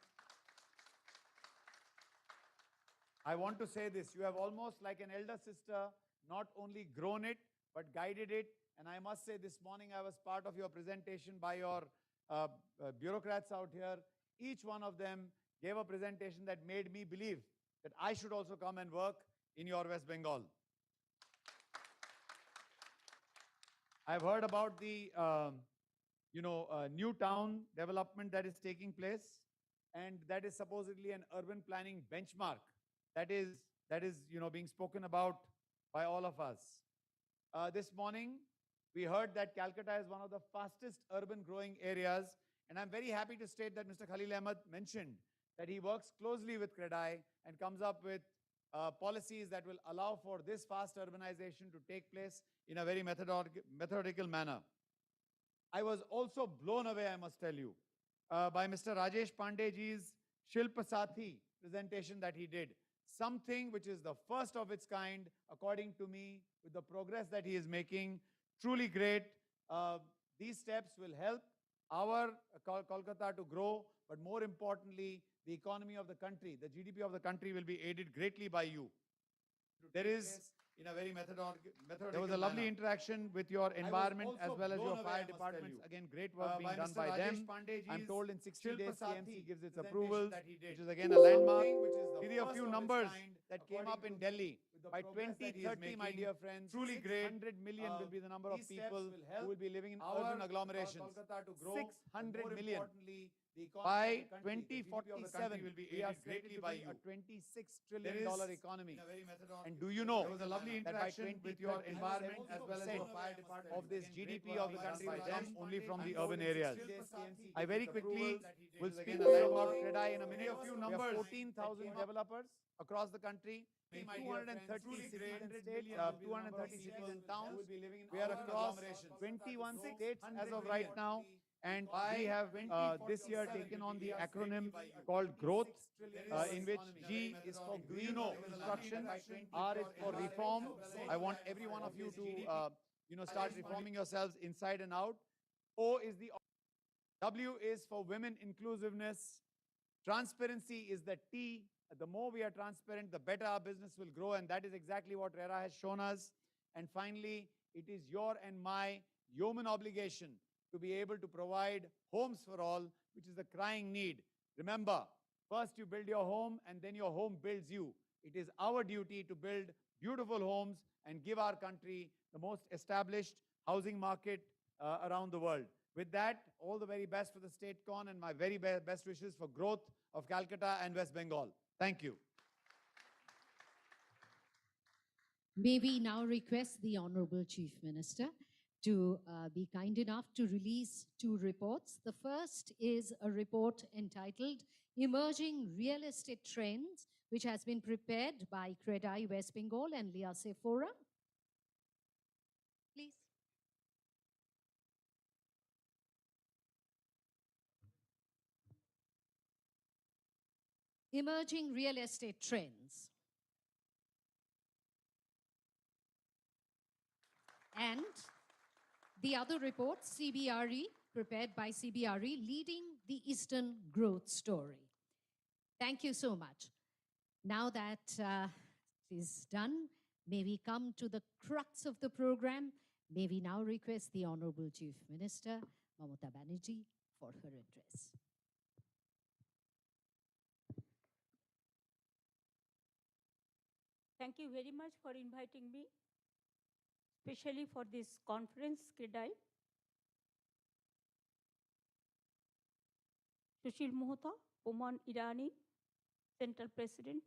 I want to say this, you have almost like an elder sister, not only grown it, but guided it. And I must say this morning I was part of your presentation by your bureaucrats out here. Each one of them gave a presentation that made me believe that I should also come and work in your West Bengal. I've heard about the new town development that is taking place, and that is supposedly an urban planning benchmark that is being spoken about by all of us. This morning, We heard that Calcutta is one of the fastest urban growing areas. And I'm very happy to state that Mr. Khalil Ahmed mentioned that he works closely with CREDAI and comes up with policies that will allow for this fast urbanization to take place in a very methodical manner. I was also blown away, I must tell you, by Mr. Rajesh Pandeji's Shilpa Sathi presentation that he did. Something which is the first of its kind, according to me, with the progress that he is making. Truly great. These steps will help our Kolkata to grow, but more importantly, the economy of the country, the GDP of the country will be aided greatly by you. There is in a very methodical There was a lovely interaction with your environment as well as your fire departments. Again, great work being done by them. I'm told in 60 days KMC gives its approvals, which is again a landmark. Here are a few numbers that came up in Delhi. By 2030, my dear friends, truly great. 100 million will be the number of people who will be living in urban agglomerations. 600 million. By 2047, we are slated to be a $26 trillion economy. And do you know there was a lovely interaction with your environment as well as your fire department of this GDP of the country by them only from the urban areas. I very quickly will speak to you about CREDAI in a minute. We have 14,000 developers across the country. 230 cities and states, 230 cities and towns. We are across 21 states as of right now. And we have this year taken on the acronym called GROWTH, in which G is for green construction, R is for reform. I want every one of you to start reforming yourselves inside and out. O is the W is for women inclusiveness. Transparency is the T. The more we are transparent, the better our business will grow, and that is exactly what RERA has shown us. And finally, it is your and my yeoman obligation to be able to provide homes for all, which is a crying need. Remember, first you build your home and then your home builds you. It is our duty to build beautiful homes and give our country the most established housing market around the world. With that, all the very best for the state con and my very best wishes for growth of Calcutta and West Bengal. Thank you. May we now request the Honorable Chief Minister to be kind enough to release two reports. The first is a report entitled Emerging Real Estate Trends, which has been prepared by CREDAI West Bengal and Liase Forum. Please. Emerging Real Estate Trends. And the other report, CBRE, prepared by CBRE, Leading the Eastern Growth Story. Thank you so much. Now that it is done, may we come to the crux of the program. May we now request the Honorable Chief Minister, Mamata Banerjee, for her address. Thank you very much for inviting me, especially for this conference, CREDAI. Sushil Mohta, Oman Irani, Central President.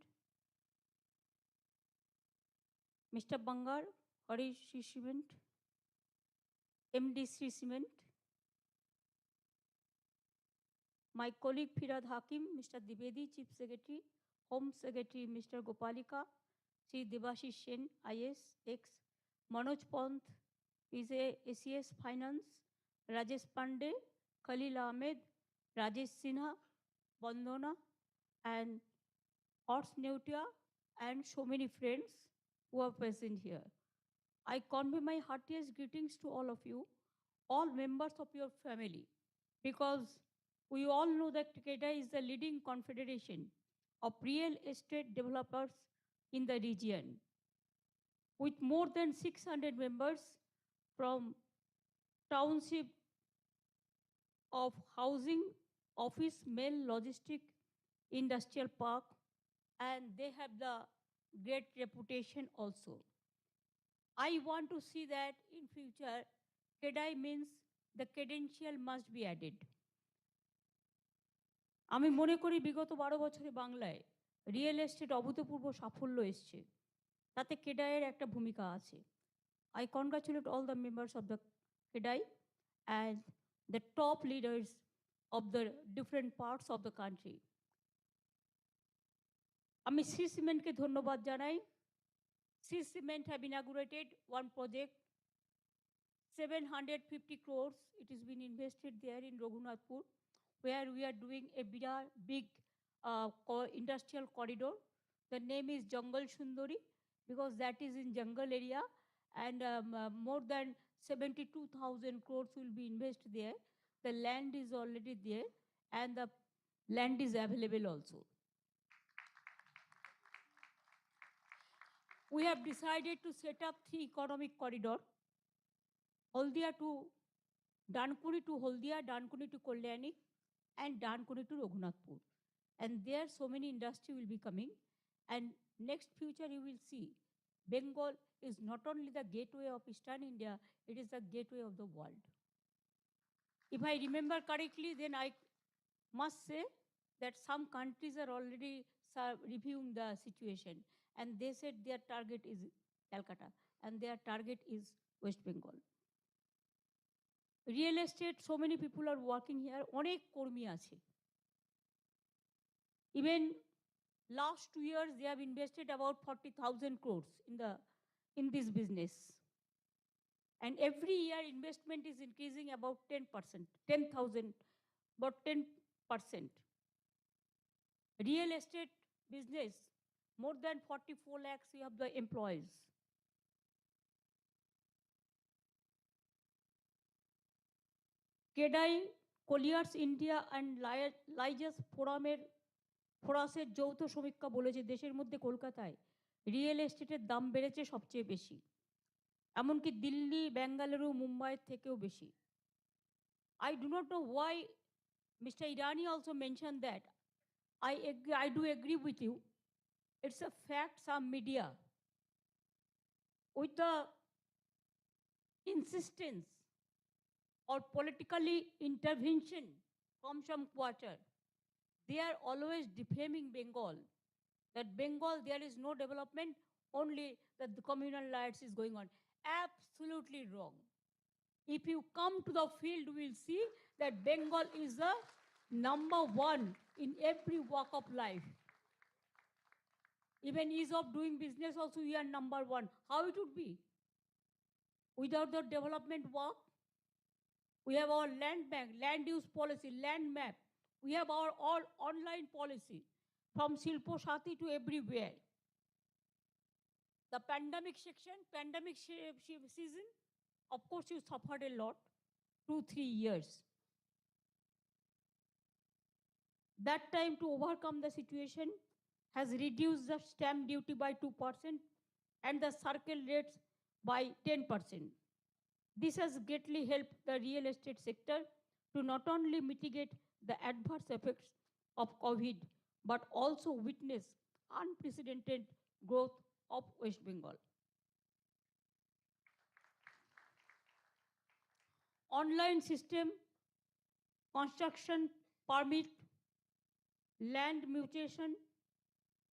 Mr. Bangar, Harish Shree Cement, MD Shree Cement. My colleague Firad Hakim, Mr. Dibedi, Chief Secretary, Home Secretary, Mr. Gopalika, Sri Devashish Sen, IS, X, Manoj Pant, is a ACS Finance, Rajesh Pandey, Khalil Ahmed, Rajesh Sinha, Bandana, and Horst Neutia, and so many friends who are present here. I convey my heartiest greetings to all of you, all members of your family, because we all know that CREDAI is the leading confederation of real estate developers in the region, with more than 600 members from township of housing, office, mail, logistic, industrial park, and they have the great reputation also. I want to see that in future, CREDAI means the credential must be added. আমি মনে করি বিগত 12 বছরে বাংলায় real estate অভূতপূর্ব সাফল্য এসছে, তাতে CREDAI এর একটা ভূমিকা আছে। I congratulate all the members of the Kedai, and the top leaders of the different parts of the country. আমি সি সিমেন্টকে ধন্যবাদ জানাই। Shree cement have inaugurated one project, 750 crores. It has been invested there in Raghunathpur, where we are doing a big industrial corridor. The name is Jungle Sundari because that is in jungle area, and more than 72,000 crores will be invested there. The land is already there, and the land is available also. We have decided to set up 3 economic corridor, Haldia to Dankuni to Haldia, Dankuni to Kalyani, and Dankuni to Raghunathpur. And there so many industry will be coming. And next future you will see, Bengal is not only the gateway of Eastern India, it is the gateway of the world. If I remember correctly, then I must say that some countries are already reviewing the situation, and they said their target is Calcutta and their target is West Bengal. Real estate, so many people are working here. Onek kormi ache. Even last 2 years, they have invested about 40,000 crores in this business. And every year, investment is increasing about 10%, 10,000, about 10%. Real estate business, more than 44 lakhs, we have the employees. Kedai, Colliers India and Liges ফোরাসের যৌথ সমীক্ষা বলেছে দেশের মধ্যে কলকাতায় real এস্টেটের দাম বেড়েছে সবচেয়ে বেশি, এমনকি দিল্লি, বেঙ্গালুরু, মুম্বাইয়ের থেকেও বেশি। I do not know why Mr. Irani also mentioned that. I do agree with you. It's a fact, some media, with the insistence or politically intervention from some quarter, they are always defaming Bengal. That Bengal, there is no development, only that the communal riots is going on. Absolutely wrong. If you come to the field, you will see that Bengal is the #1 in every walk of life. Even ease of doing business also, we are #1. How it would be? Without the development work, we have our land bank, land use policy, land map. We have our all online policy from Silpo Shati to everywhere. The pandemic season, of course, you suffered a lot, 2-3 years. That time, to overcome the situation, has reduced the stamp duty by 2% and the circle rates by 10%. This has greatly helped the real estate sector to not only mitigate the adverse effects of COVID, but also witness unprecedented growth of West Bengal. Online system, construction permit, land mutation,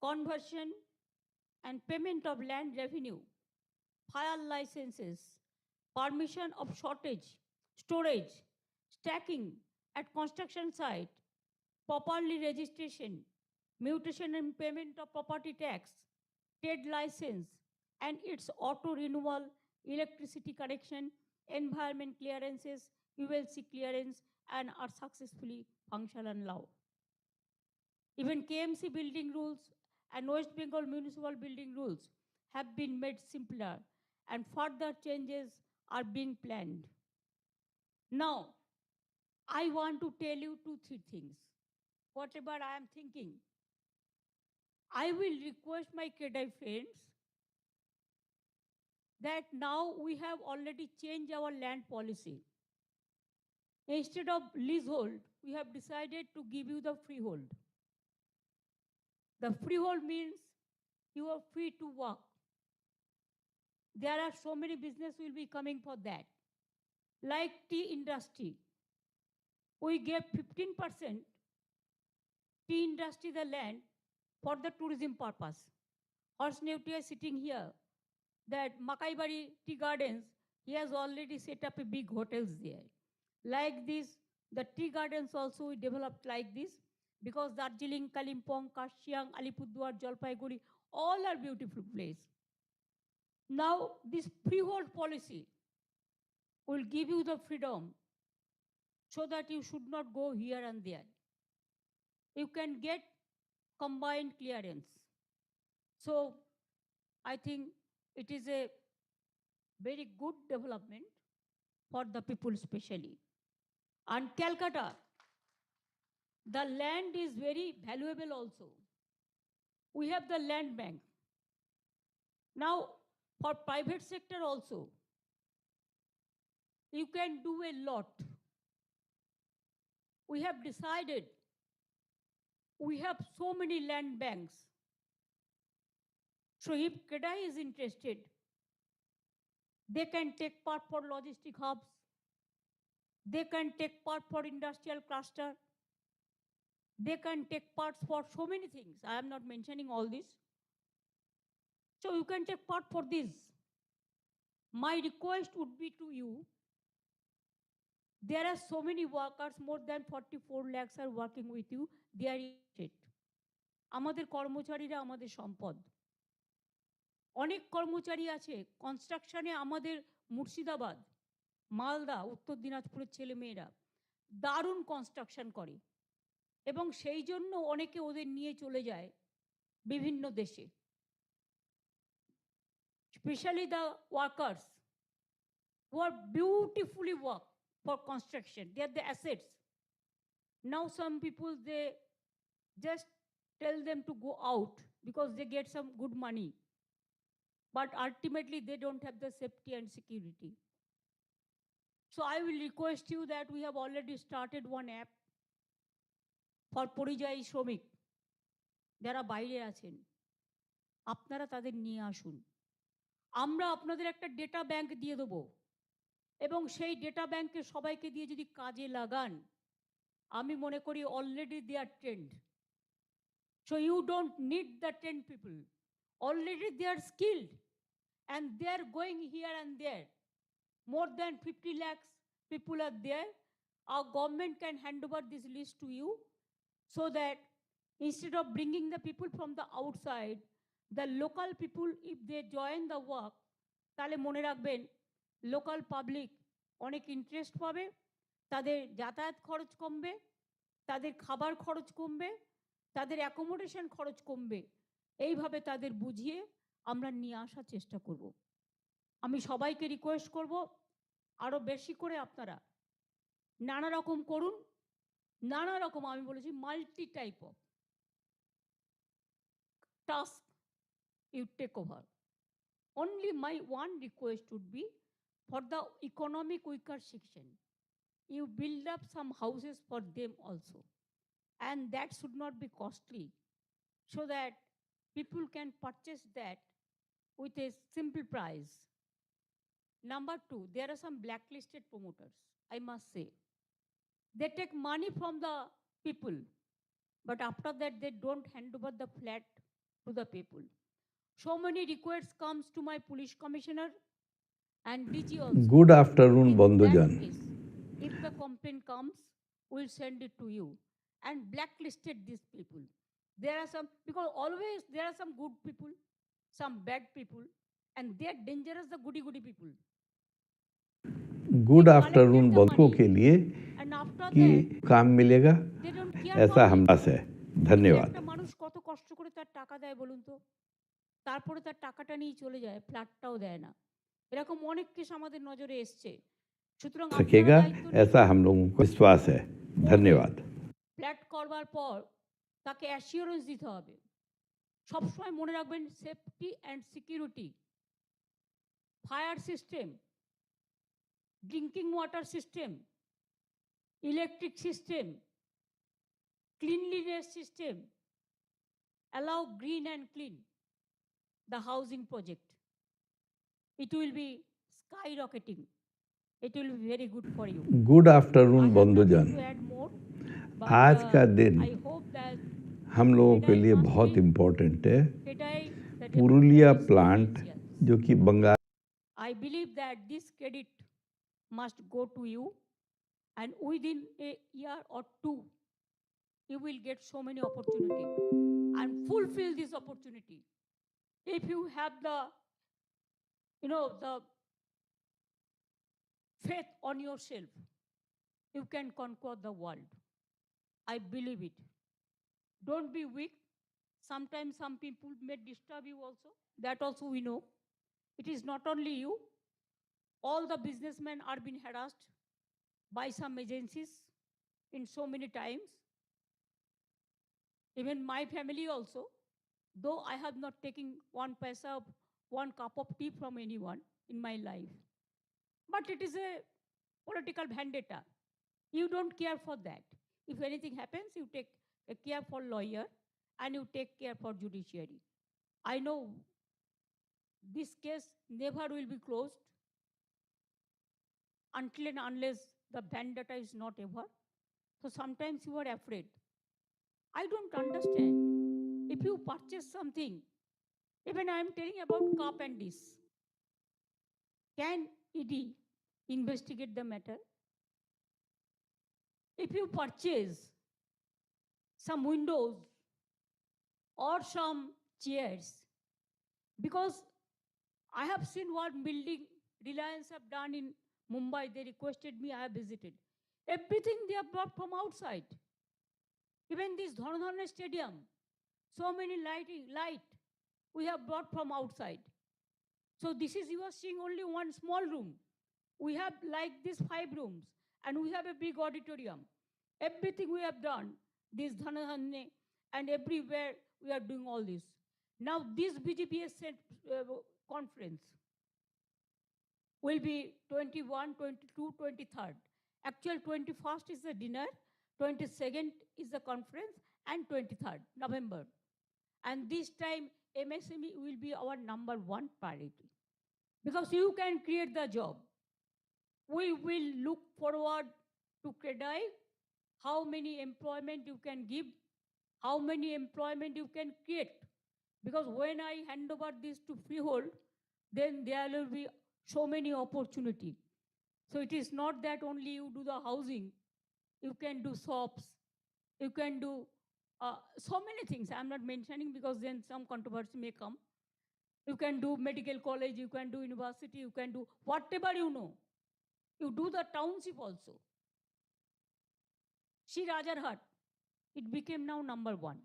conversion, and payment of land revenue, fire licenses, permission of storage, stacking at construction site, properly registration, mutation and payment of property tax, trade license, and its auto renewal, electricity connection, environment clearances, ULC clearance, and are successfully functional now. Even KMC building rules and West Bengal municipal building rules have been made simpler, and further changes are being planned. Now, I want to tell you 2-3 things. Whatever I am thinking, I will request my Kedai friends that now we have already changed our land policy. Instead of leasehold, we have decided to give you the freehold. The freehold means you are free to work. There are so many business will be coming for that. Like tea industry, we gave 15% tea industry the land for the tourism purpose. Horse Neutia is sitting here, that Makaibari Tea Gardens, He has already set up a big hotels there. Like this, the tea gardens also we developed like this because Darjeeling, Kalimpong, Karshiang, Alipurduar, Jalpaiguri, all are beautiful places. Now, this freehold policy will give you the freedom so that you should not go here and there. You can get combined clearance. So, I think it is a very good development for the people especially. And Calcutta, the land is very valuable also. We have the land bank. Now, for private sector also, you can do a lot. We have decided, we have so many land banks. So if KEDA is interested, they can take part for logistic hubs. They can take part for industrial cluster. They can take parts for so many things. I am not mentioning all this. So you can take part for this. My request would be to you, there are so many workers, more than 44 lakhs are working with you, they are interested. আমাদের কর্মচারীরা আমাদের সম্পদ। অনেক কর্মচারী আছে কনস্ট্রাকশনে আমাদের মুর্শিদাবাদ, মালদা, উত্তর দিনাজপুরের ছেলে মেয়েরা দারুণ কনস্ট্রাকশন করে এবং সেই জন্য অনেকে ওদের নিয়ে চলে যায় বিভিন্ন দেশে। Especially the workers who are beautifully work for construction. They are the assets. Now some people, they just tell them to go out because they get some good money. But ultimately, they don't have the safety and security. So I will request you that we have already started one app for পরিযায়ী শ্রমিক যারা বাইরে আছেন, আপনারা তাদের নিয়ে আসুন। আমরা আপনাদের একটা ডেটা ব্যাংক দিয়ে দেবো এবং সেই ডেটা ব্যাংকে সবাইকে দিয়ে যদি কাজে লাগান, আমি মনে করি already they are trend. So you don't need the 10 people. Already they are skilled and they are going here and there. More than 50 lakhs people are there. Our government can hand over this list to you so that instead of bringing the people from the outside, the local people, if they join the work, তাহলে মনে রাখবেন local public অনেক interest পাবে, তাদের যাতায়াত খরচ কমবে, তাদের খাবার খরচ কমবে, তাদের অ্যাকোমোডেশন খরচ কমবে। এইভাবে তাদের বুঝিয়ে আমরা নিয়ে আসার চেষ্টা করব। আমি সবাইকে রিকোয়েস্ট করব আরো বেশি করে আপনারা নানা রকম করুন, নানা রকম আমি বলেছি multi type of task you take over. Only my one request would be for the economic weaker section, you build up some houses for them also. And that should not be costly so that people can purchase that with a simple price. Number two, there are some blacklisted promoters, I must say. They take money from the people, but after that they don't hand over the flat to the people. So many requests comes to my police commissioner and DG also. Good afternoon, In Bandhujan. that case, if the complaint comes, we'll send it to you and blacklisted these people. There are some, because always there are some good people, some bad people, and they are dangerous, the goody people. Good They afternoon collected the बंधुओं money, के लिए and after कि that, काम मिलेगा they don't care ऐसा about हम it. आस है। धन्यवाद। একটা মানুষ কত কষ্ট করে তার টাকা দেয় বলুন তো, তারপরে তার টাকাটা নিয়ে চলে যায়, ফ্ল্যাটটাও দেয় না। এরকম অনেক কেস আমাদের নজরে এসছে। সুতরাং सकेगा ऐसा हम लोगों को विश्वास है। धन्यवाद। ফ্ল্যাট করবার পর তাকে অ্যাসিওরেন্স দিতে হবে। সবসময় মনে রাখবেন safety and security, fire system, drinking water system, electric system, cleanliness system, allow green and clean the housing project. It will be skyrocketing. It will be very good for you. Good afternoon I have बंधुजन। nothing to add more, but, आज का दिन I hope that हम लोगों के KEDA लिए must बहुत be- important है। KEDA, the Purulia development is plant essential. जो कि Bengal I I believe that this credit must go to you, and within a year or two, you will get so many opportunity and fulfill this opportunity. If you have the, the faith on yourself, you can conquer the world. I believe it. Don't be weak. Sometimes some people may disturb you also. That also we know. It is not only you. All the businessmen are being harassed by some agencies in so many times. Even my family also, though I have not taken one paisa, one cup of tea from anyone in my life. But it is a political vendetta. You don't care for that. If anything happens, you take care for lawyer and you take care for judiciary. I know this case never will be closed until and unless the vendetta is not over. So sometimes you are afraid. I don't understand. If you purchase something, even I am telling about cup and dish, can ED investigate the matter? If you purchase some windows or some chairs, because I have seen what building Reliance have done in Mumbai, they requested me, I have visited. Everything they have brought from outside. Even this Dhanadhana Stadium, so many light we have brought from outside. So this is, you are seeing only one small room. We have like these 5 rooms, and we have a big auditorium. Everything we have done, this Dhanadhana, and everywhere we are doing all this. Now this BGPS conference will be 21, 22, 23rd. Actual 21st is the dinner, 22nd is the conference, and 23rd November. And this time MSME will be our #1 priority. Because you can create the job. We will look forward to CREDAI, how many employment you can give, how many employment you can create. Because when I hand over this to freehold, then there will be so many opportunity. So it is not that only you do the housing, you can do shops, you can do so many things. I'm not mentioning because then some controversy may come. You can do medical college, you can do university, you can do whatever you know. You do the township also. Sri Rajarhat, it became now #1.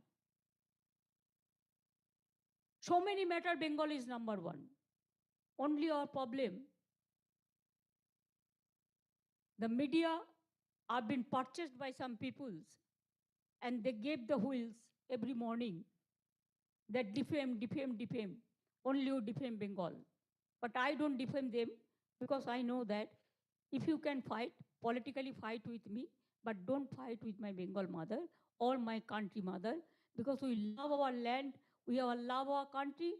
So many matter Bengal is #1. Only our problem, the media are being purchased by some peoples, and they gave the wheels every morning that defame, defame, defame. Only you defame Bengal. But I don't defame them because I know that if you can fight, politically fight with me, but don't fight with my Bengal mother or my country mother, because we love our land, we love our country,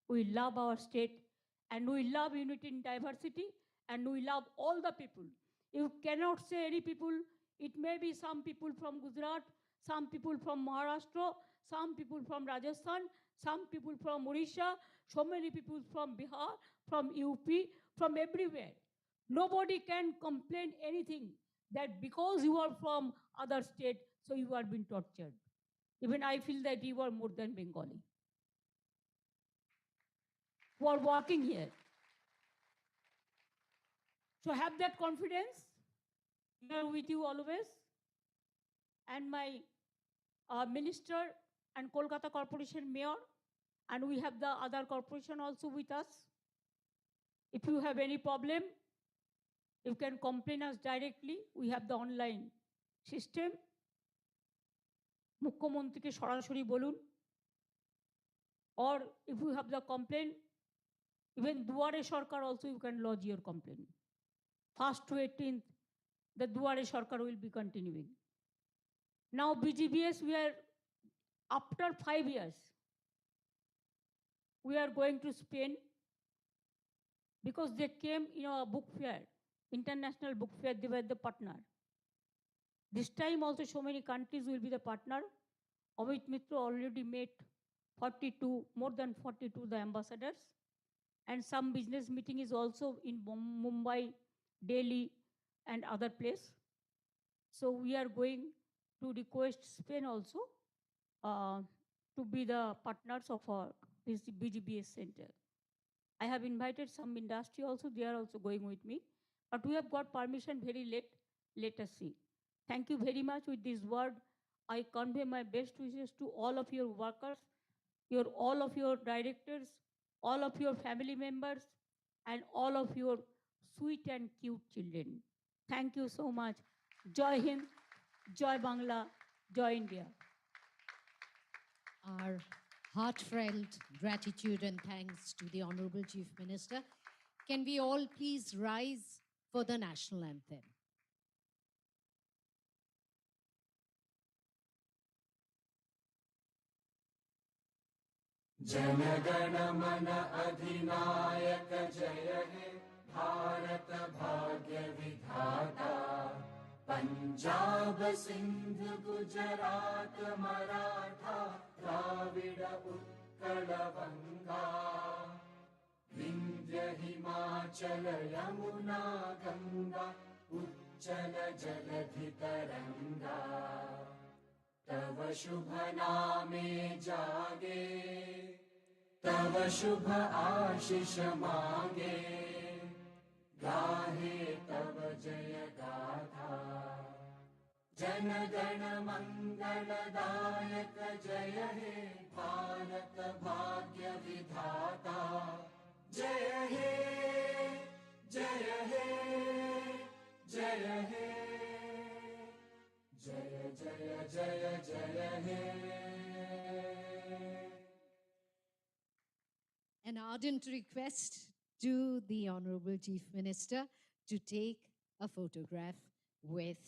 we love our state, and we love unity in diversity, and we love all the people. You cannot say any people. It may be some people from Gujarat, some people from Maharashtra, some people from Rajasthan, some people from Odisha, so many people from Bihar, from UP, from everywhere. Nobody can complain anything that because you are from other state, so you are being tortured. Even I feel that you are more than Bengali who are working here. So have that confidence. We are with you always. And my minister and Kolkata Corporation Mayor, and we have the other corporation also with us. If you have any problem, you can complain us directly. We have the online system. মুখ্যমন্ত্রীকে সরাসরি বলুন, or if you have the complaint, even Duare Sarkar also you can lodge your complaint. 1st to 18th, the Duare Sarkar will be continuing. Now BGBS, we are, after 5 years, we are going to Spain because they came in a book fair, international book fair, they were the partner. This time also so many countries will be the partner. Amit Mitra already met 42, more than 42 the ambassadors. and some business meeting is also in Mumbai, Delhi, and other place. So we are going to request Spain also uh, to be the partners of our BGBS center. I have invited some industry also, they are also going with me. But we have got permission very late, let us see. Thank you very much. With this word, I convey my best wishes to all of your workers, all of your directors, all of your family members, and all of your sweet and cute children. Thank you so much. Joy Hind, Joy Bangla, Joy India. Our heartfelt gratitude and thanks to the Honorable Chief Minister. Can we all please rise for the national anthem? जनगण मन अधिनायक जय हे भारत भाग्य विधाता पंजाब सिंध गुजरात मराठा द्राविड उत्कल गंगा विंध्य हिमाचल यमुना गंगा उच्चल जलधि तरंगा तव शुभ नामे जागे तव शुभ आशीष मांगे गाहे तव जय गाथा जन गण मंगलदायक जय हे भारत भाग्य विधाता जय हे जय हे जय हे जय जय जय जय हे An ardent request to the Honorable Chief Minister to take a photograph with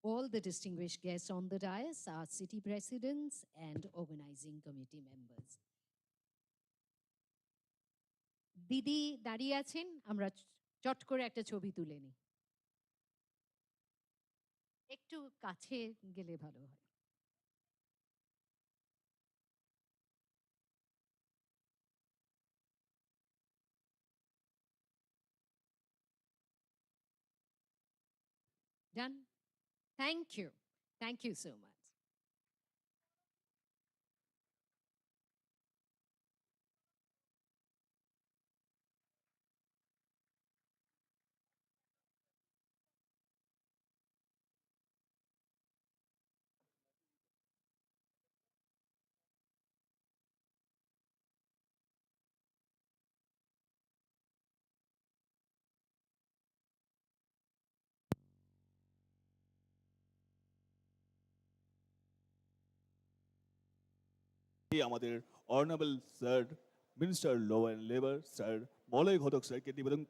all the distinguished guests on the dais, our city presidents and organizing committee members. দিদি দাঁড়িয়ে আছেন, আমরা চট করে একটা ছবি তুলে নিই। একটু কাছে গেলে ভালো হয়। Done? Thank you. Thank you so much. আমাদের honourable sir minister law and labour sir Malay Ghatak স্যারকে নিবেদন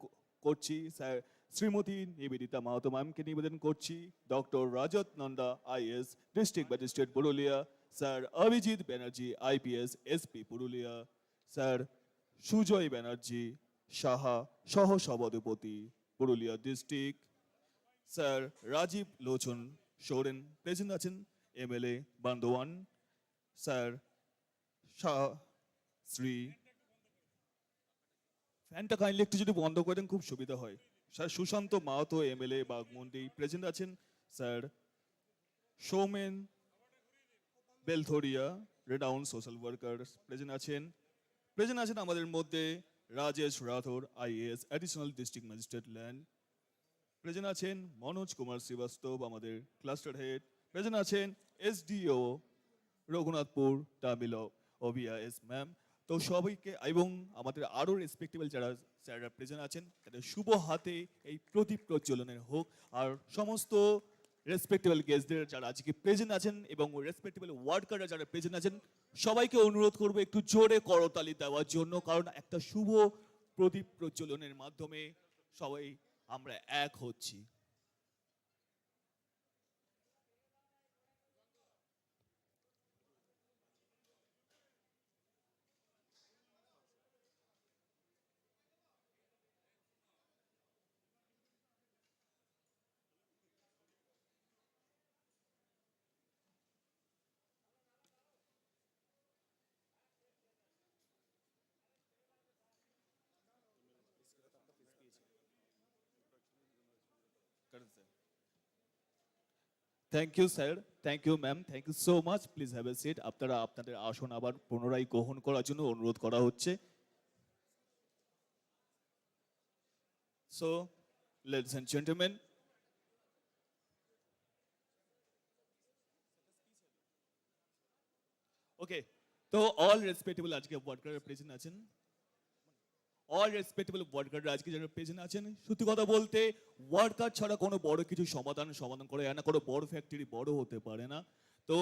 করছি, স্যার শ্রীমতী নিবেদিতা মাহাতো ম্যামকে নিবেদন করছি, doctor Rajat Nanda IAS district magistrate Purulia, sir Abhijit Banerjee IPS SP Purulia, sir Sujay Banerjee সাহা সহ সভাধিপতি Purulia district, sir Rajib Lochan Soren present আছেন এমএলএ বান্দোয়ান, স্যার শ্রী ফ্যানটা কাইন্ডলি একটু যদি বন্ধ করেন খুব সুবিধা হয়, sir Sushant Mahato MLA Baghmundi present আছেন, sir Soumen Beltharia renowned social worker present আছেন আমাদের মধ্যে Rajesh Rathore IAS additional district magistrate land, present আছেন মনোজ কুমার শ্রীবাস্তব আমাদের ক্লাস্টার হেড, প্রেজেন্ট আছেন এসডিও রঘুনাথপুর তামিল ওবিআইএস ম্যাম। তো সবাইকে এবং আমাদের আরও রেসপেক্টেবল যারা স্যাররা প্রেজেন্ট আছেন তাদের শুভ হাতে এই প্রদীপ প্রজ্বলনের হোক। আর সমস্ত রেসপেক্টেবল গেস্টদের যারা আজকে প্রেজেন্ট আছেন এবং রেসপেক্টেবল ওয়ার্কাররা যারা প্রেজেন্ট আছেন সবাইকে অনুরোধ করবো একটু জোরে করতালি দেওয়ার জন্য, কারণ একটা শুভ প্রদীপ প্রজ্বলনের মাধ্যমে সবাই আমরা এক হচ্ছি। Thank you sir, thank you ma'am, thank you so much. Please have a seat. আপনারা আপনাদের আসন আবার পুনরায় গ্রহণ করার জন্য অনুরোধ করা হচ্ছে। সো লেডিস এন্ড জেন্টলম্যান, ওকে, তো অল রেসপেক্টেবল আজকে ওয়ার্কার প্রেজেন্ট আছেন, অল রেসপেক্টেবল ওয়ার্কাররা আজকে যারা প্রেজেন্ট আছেন, সত্যি কথা বলতে ওয়ার্কার ছাড়া কোনো বড় কিছু সমাধান করে না, কোনো বড় ফ্যাক্টরি বড় হতে পারে না। তো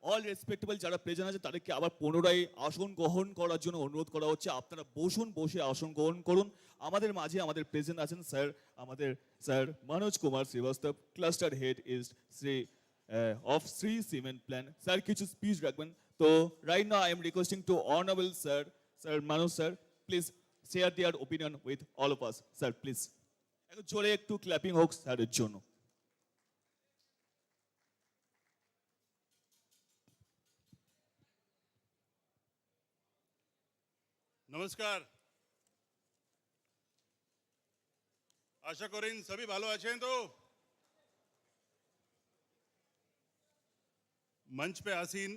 অল রেসপেক্টেবল যারা প্রেজেন্ট আছে তাদেরকে আবার পুনরায় আসন গ্রহণ করার জন্য অনুরোধ করা হচ্ছে। আপনারা বসুন, বসে আসন গ্রহণ করুন। আমাদের মাঝে আমাদের প্রেজেন্ট আছেন স্যার, আমাদের sir Manoj Kumar Srivastava, cluster head east Shri of Shree cement plan. Sir কিছু স্পিচ রাখবেন। তো right now I am requesting two honourable sir, sir Manoj sir, please share their opinion with all of us. Sir, please. একটু জোরে একটু clapping হোক স্যারের জন্য। নমস্কার, আশা করেন সবই ভালো আছেন। তো मंच पे आसीन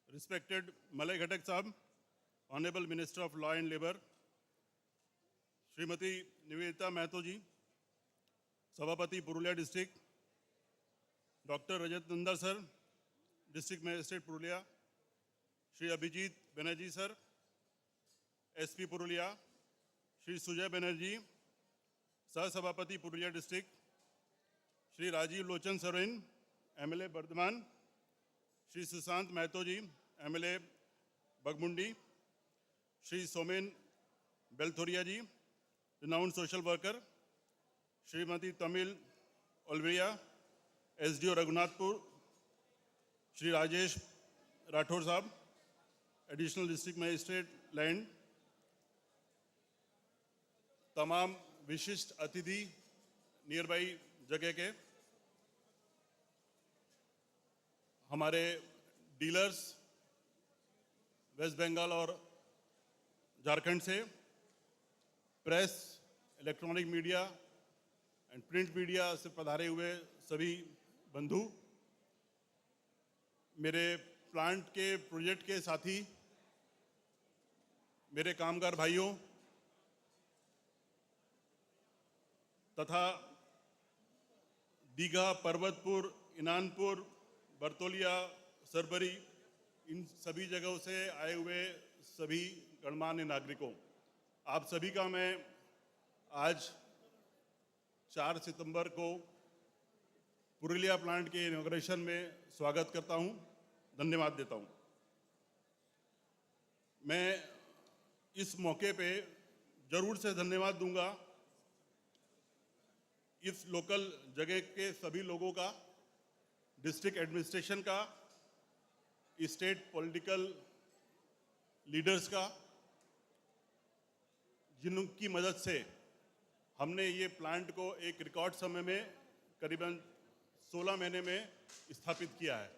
रिस्पेक्टेड मलय घटक साहब, honourable minister of law and labour Shrimati Nivedita Mahato ji, सभापति Purulia district doctor Rajat Nanda sir, district magistrate Purulia Shri Abhijit Banerjee sir, SP Purulia Shri Sujay Banerjee, सह सभापति Purulia district Shri Rajiv Lochan Soren, MLA Bardhaman, Shri Sushant Mahato ji, MLA Bagmundi, Shri Somen Beltharia ji, renowned social worker, Shrimati Tamil Olivia, SDO Raghunathpur, Shri Rajesh Rathore साहब, एडिशनल डिस्ट्रिक्ट मजिस्ट्रेट लैंड, तमाम विशिष्ट अतिथि नियर बाई जगह के, हमारे डीलर्स वेस्ट बंगाल और झारखंड से, press, electronic media and print media से पधारे हुए सभी बंधु, मेरे प्लांट के प्रोजेक्ट के साथी, मेरे कामगार भाइयों तथा दीघा, पर्वतपुर, इनानपुर, बरतोलिया, सरबरी, इन सभी जगहों से आए हुए सभी गणमान्य नागरिकों, आप सभी का मैं आज 4 सितंबर को पुरुलिया प्लांट के इनॉग्रेशन में स्वागत करता हूं, धन्यवाद देता हूं। मैं इस मौके पे जरूर से धन्यवाद दूंगा इस लोकल जगह के सभी लोगों का, डिस्ट्रिक्ट एडमिनिस्ट्रेशन का, स्टेट पॉलिटिकल लीडर्स का, जिनकी मदद से हमने ये प्लांट को एक रिकॉर्ड समय में करीबन 16 महीने में स्थापित किया है।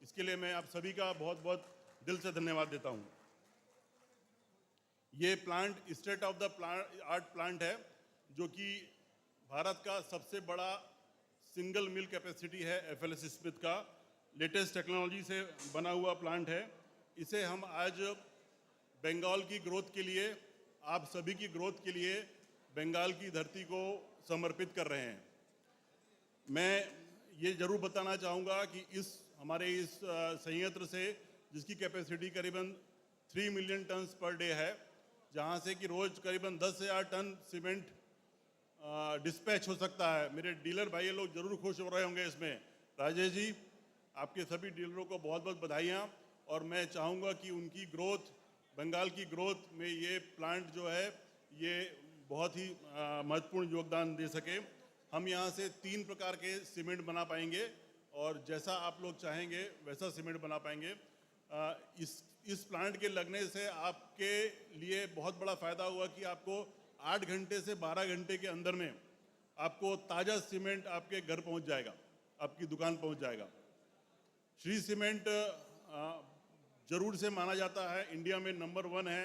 इसके लिए मैं आप सभी का बहुत बहुत दिल से धन्यवाद देता हूँ। ये plant state of the art plant है, जो कि भारत का सबसे बड़ा सिंगल मिल कैपेसिटी है एफएलएस स्मिथ का, लेटेस्ट टेक्नोलॉजी से बना हुआ प्लांट है। इसे हम आज बंगाल की ग्रोथ के लिए, आप सभी की ग्रोथ के लिए बंगाल की धरती को समर्पित कर रहे हैं। मैं ये जरूर बताना चाहूँगा कि हमारे इस संयंत्र से, जिसकी कैपेसिटी करीबन 3 मिलियन टन पर डे है, जहाँ से कि रोज़ करीबन 10,000 टन सीमेंट डिस्पैच हो सकता है। मेरे डीलर भाई लोग जरूर खुश हो रहे होंगे इसमें। राजेश जी, आपके सभी डीलरों को बहुत बहुत बधाइयाँ, और मैं चाहूँगा कि उनकी ग्रोथ, बंगाल की ग्रोथ में ये प्लांट जो है ये बहुत ही महत्वपूर्ण योगदान दे सके। हम यहाँ से 3 प्रकार के सीमेंट बना पाएंगे, और जैसा आप लोग चाहेंगे वैसा सीमेंट बना पाएंगे। इस प्लांट के लगने से आपके लिए बहुत बड़ा फ़ायदा हुआ कि आपको 8 घंटे से 12 घंटे के अंदर में आपको ताज़ा सीमेंट आपके घर पहुंच जाएगा, आपकी दुकान पहुंच जाएगा। श्री सीमेंट जरूर से माना जाता है इंडिया में नंबर 1 है।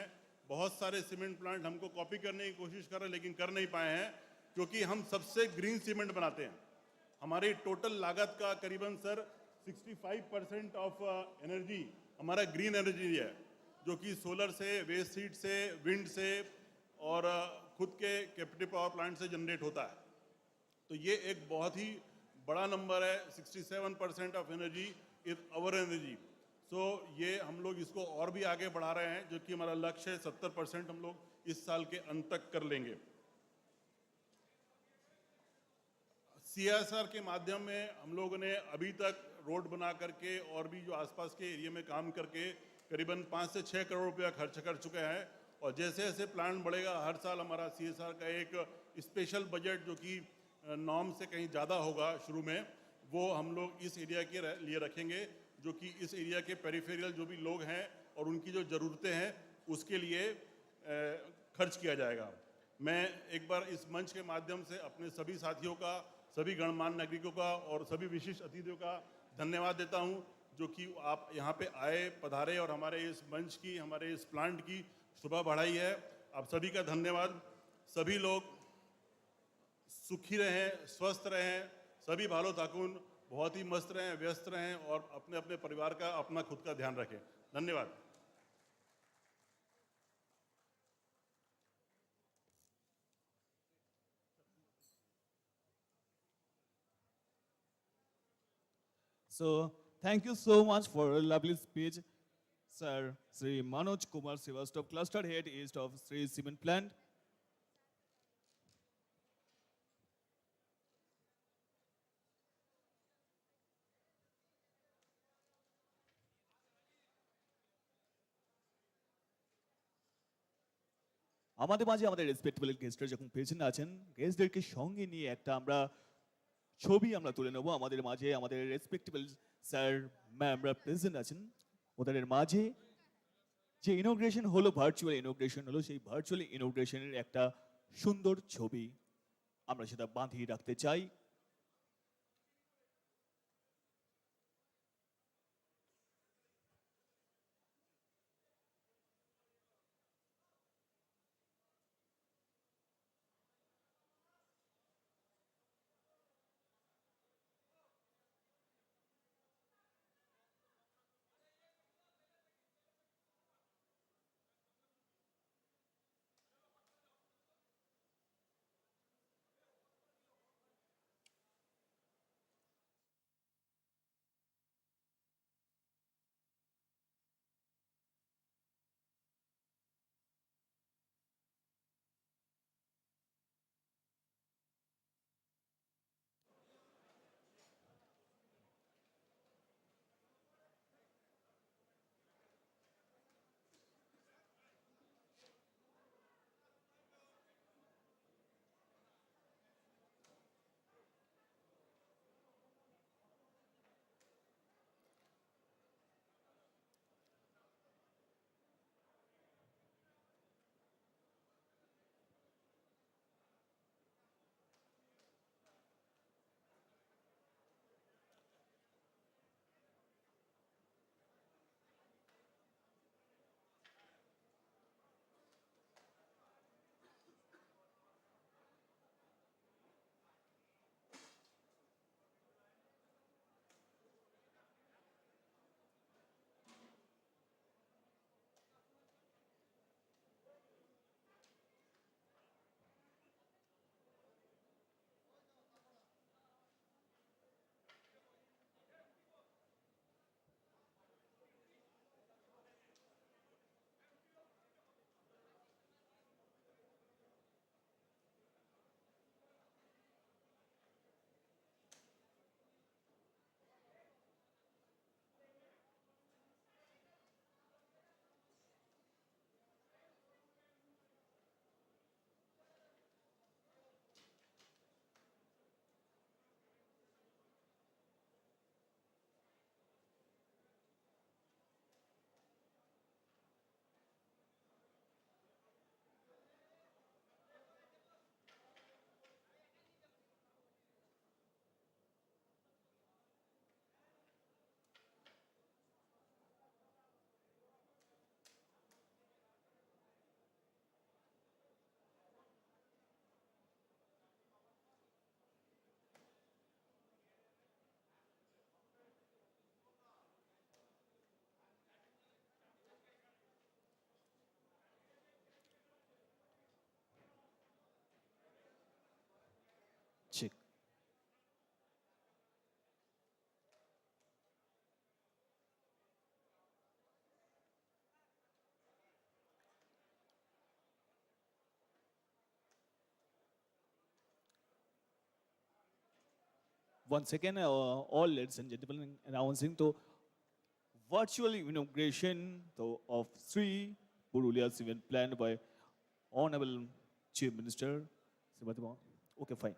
बहुत सारे सीमेंट प्लांट हमको कॉपी करने की कोशिश कर रहे हैं, लेकिन कर नहीं पाए हैं, क्योंकि हम सबसे ग्रीन सीमेंट बनाते हैं। हमारी टोटल लागत का करीबन सर 65% ऑफ एनर्जी हमारा ग्रीन एनर्जी है, जो कि सोलर से, वेस्ट हीट से, विंड से और खुद के कैपेसिटी पावर प्लांट से जनरेट होता है। तो ये एक बहुत ही बड़ा नंबर है। 67% of energy is our energy. So ये हम लोग इसको और भी आगे बढ़ा रहे हैं, जो कि हमारा लक्ष्य है 70% हम लोग इस साल के अंत तक कर लेंगे। CSR के माध्यम में हम लोगों ने अभी तक रोड बना करके और भी जो आसपास के एरिया में काम करके करीबन 5 से 6 करोड़ रुपया खर्च कर चुके हैं। और जैसे जैसे प्लान बढ़ेगा, हर साल हमारा CSR का एक स्पेशल बजट जो कि नॉर्म से कहीं ज़्यादा होगा शुरू में, वो हम लोग इस एरिया के लिए रखेंगे, जो कि इस एरिया के पेरिफेरियल जो भी लोग हैं और उनकी जो ज़रूरतें हैं उसके लिए खर्च किया जाएगा। मैं एक बार इस मंच के माध्यम से अपने सभी साथियों का, सभी गणमान्य नागरिकों का और सभी विशिष्ट अतिथियों का धन्यवाद देता हूं, जो कि आप यहाँ पे आए, पधारे और हमारे इस मंच की, हमारे इस प्लांट की शोभा बढ़ाई है। आप सभी का धन्यवाद। सभी लोग सुखी रहें, स्वस्थ रहें, सभी भालो ताकुन बहुत ही मस्त रहें, व्यस्त रहें और अपने अपने परिवार का, अपना खुद का ध्यान रखें। धन्यवाद। So, thank you so much for a lovely speech, Sir Sri Manoj Kumar Srivastava, Cluster Head East of Sri Cement Plant. আমাদের মাঝে আমাদের রেসপেক্টেবল গেস্টরা যখন পেছনে আছেন, গেস্টদেরকে সঙ্গে নিয়ে একটা আমরা ছবি আমরা তুলে নেব। আমাদের মাঝে আমাদের রেসপেক্টেবল স্যার ম্যামরা প্রেজেন্ট আছেন। ওদের মাঝে যে ইনোগ্রেশন হলো, ভার্চুয়াল ইনোগ্রেশন হলো, সেই ভার্চুয়াল ইনোগ্রেশনের একটা সুন্দর ছবি আমরা সেটা বাঁধিয়ে রাখতে চাই। once again, all ladies and gentlemen, announcing the virtual inauguration of Shree Purulia's event planned by Honorable Chief Minister. Okay, fine.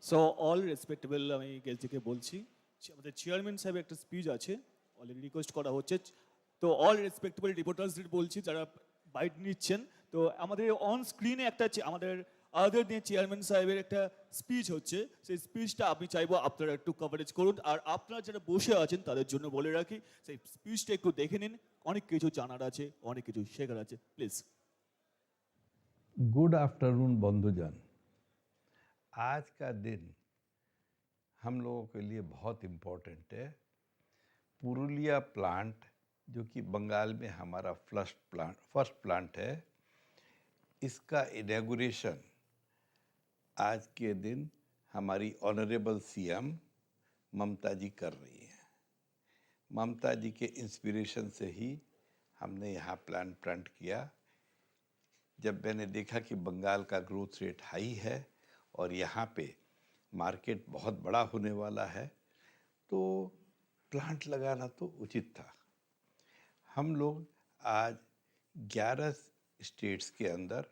So all respectable আমি গেস্ট থেকে বলছি আমাদের চেয়ারম্যান সাহেব একটা স্পিচ আছে অলরেডি রিকোয়েস্ট করা হচ্ছে তো অল রেসপেক্টেবল রিপোর্টার্সদের বলছি যারা বাইট নিচ্ছেন তো আমাদের অন স্ক্রিনে একটা আমাদের আদার দিয়ে চেয়ারম্যান সাহেবের একটা স্পিচ হচ্ছে সেই স্পিচটা আমি চাইবো আপনারা একটু কভারেজ করুন আর আপনারা যারা বসে আছেন তাদের জন্য বলে রাখি সেই স্পিচটা একটু দেখে নিন অনেক কিছু জানার আছে অনেক কিছু শেখার আছে প্লিজ गुड आफ्टरनून बंधुजन आज का दिन हम लोगों के लिए बहुत इम्पोर्टेंट है पुरुलिया प्लांट जो कि बंगाल में हमारा फर्स्ट प्लांट है इसका इनॉग्रेशन आज के दिन हमारी ऑनरेबल सीएम ममता जी कर रही हैं ममता जी के इंस्पिरेशन से ही हमने यहाँ प्लांट किया जब मैंने देखा कि बंगाल का ग्रोथ रेट हाई है और यहाँ पे मार्केट बहुत बड़ा होने वाला है, तो प्लांट लगाना तो उचित था। हम लोग आज 11 स्टेट्स के अंदर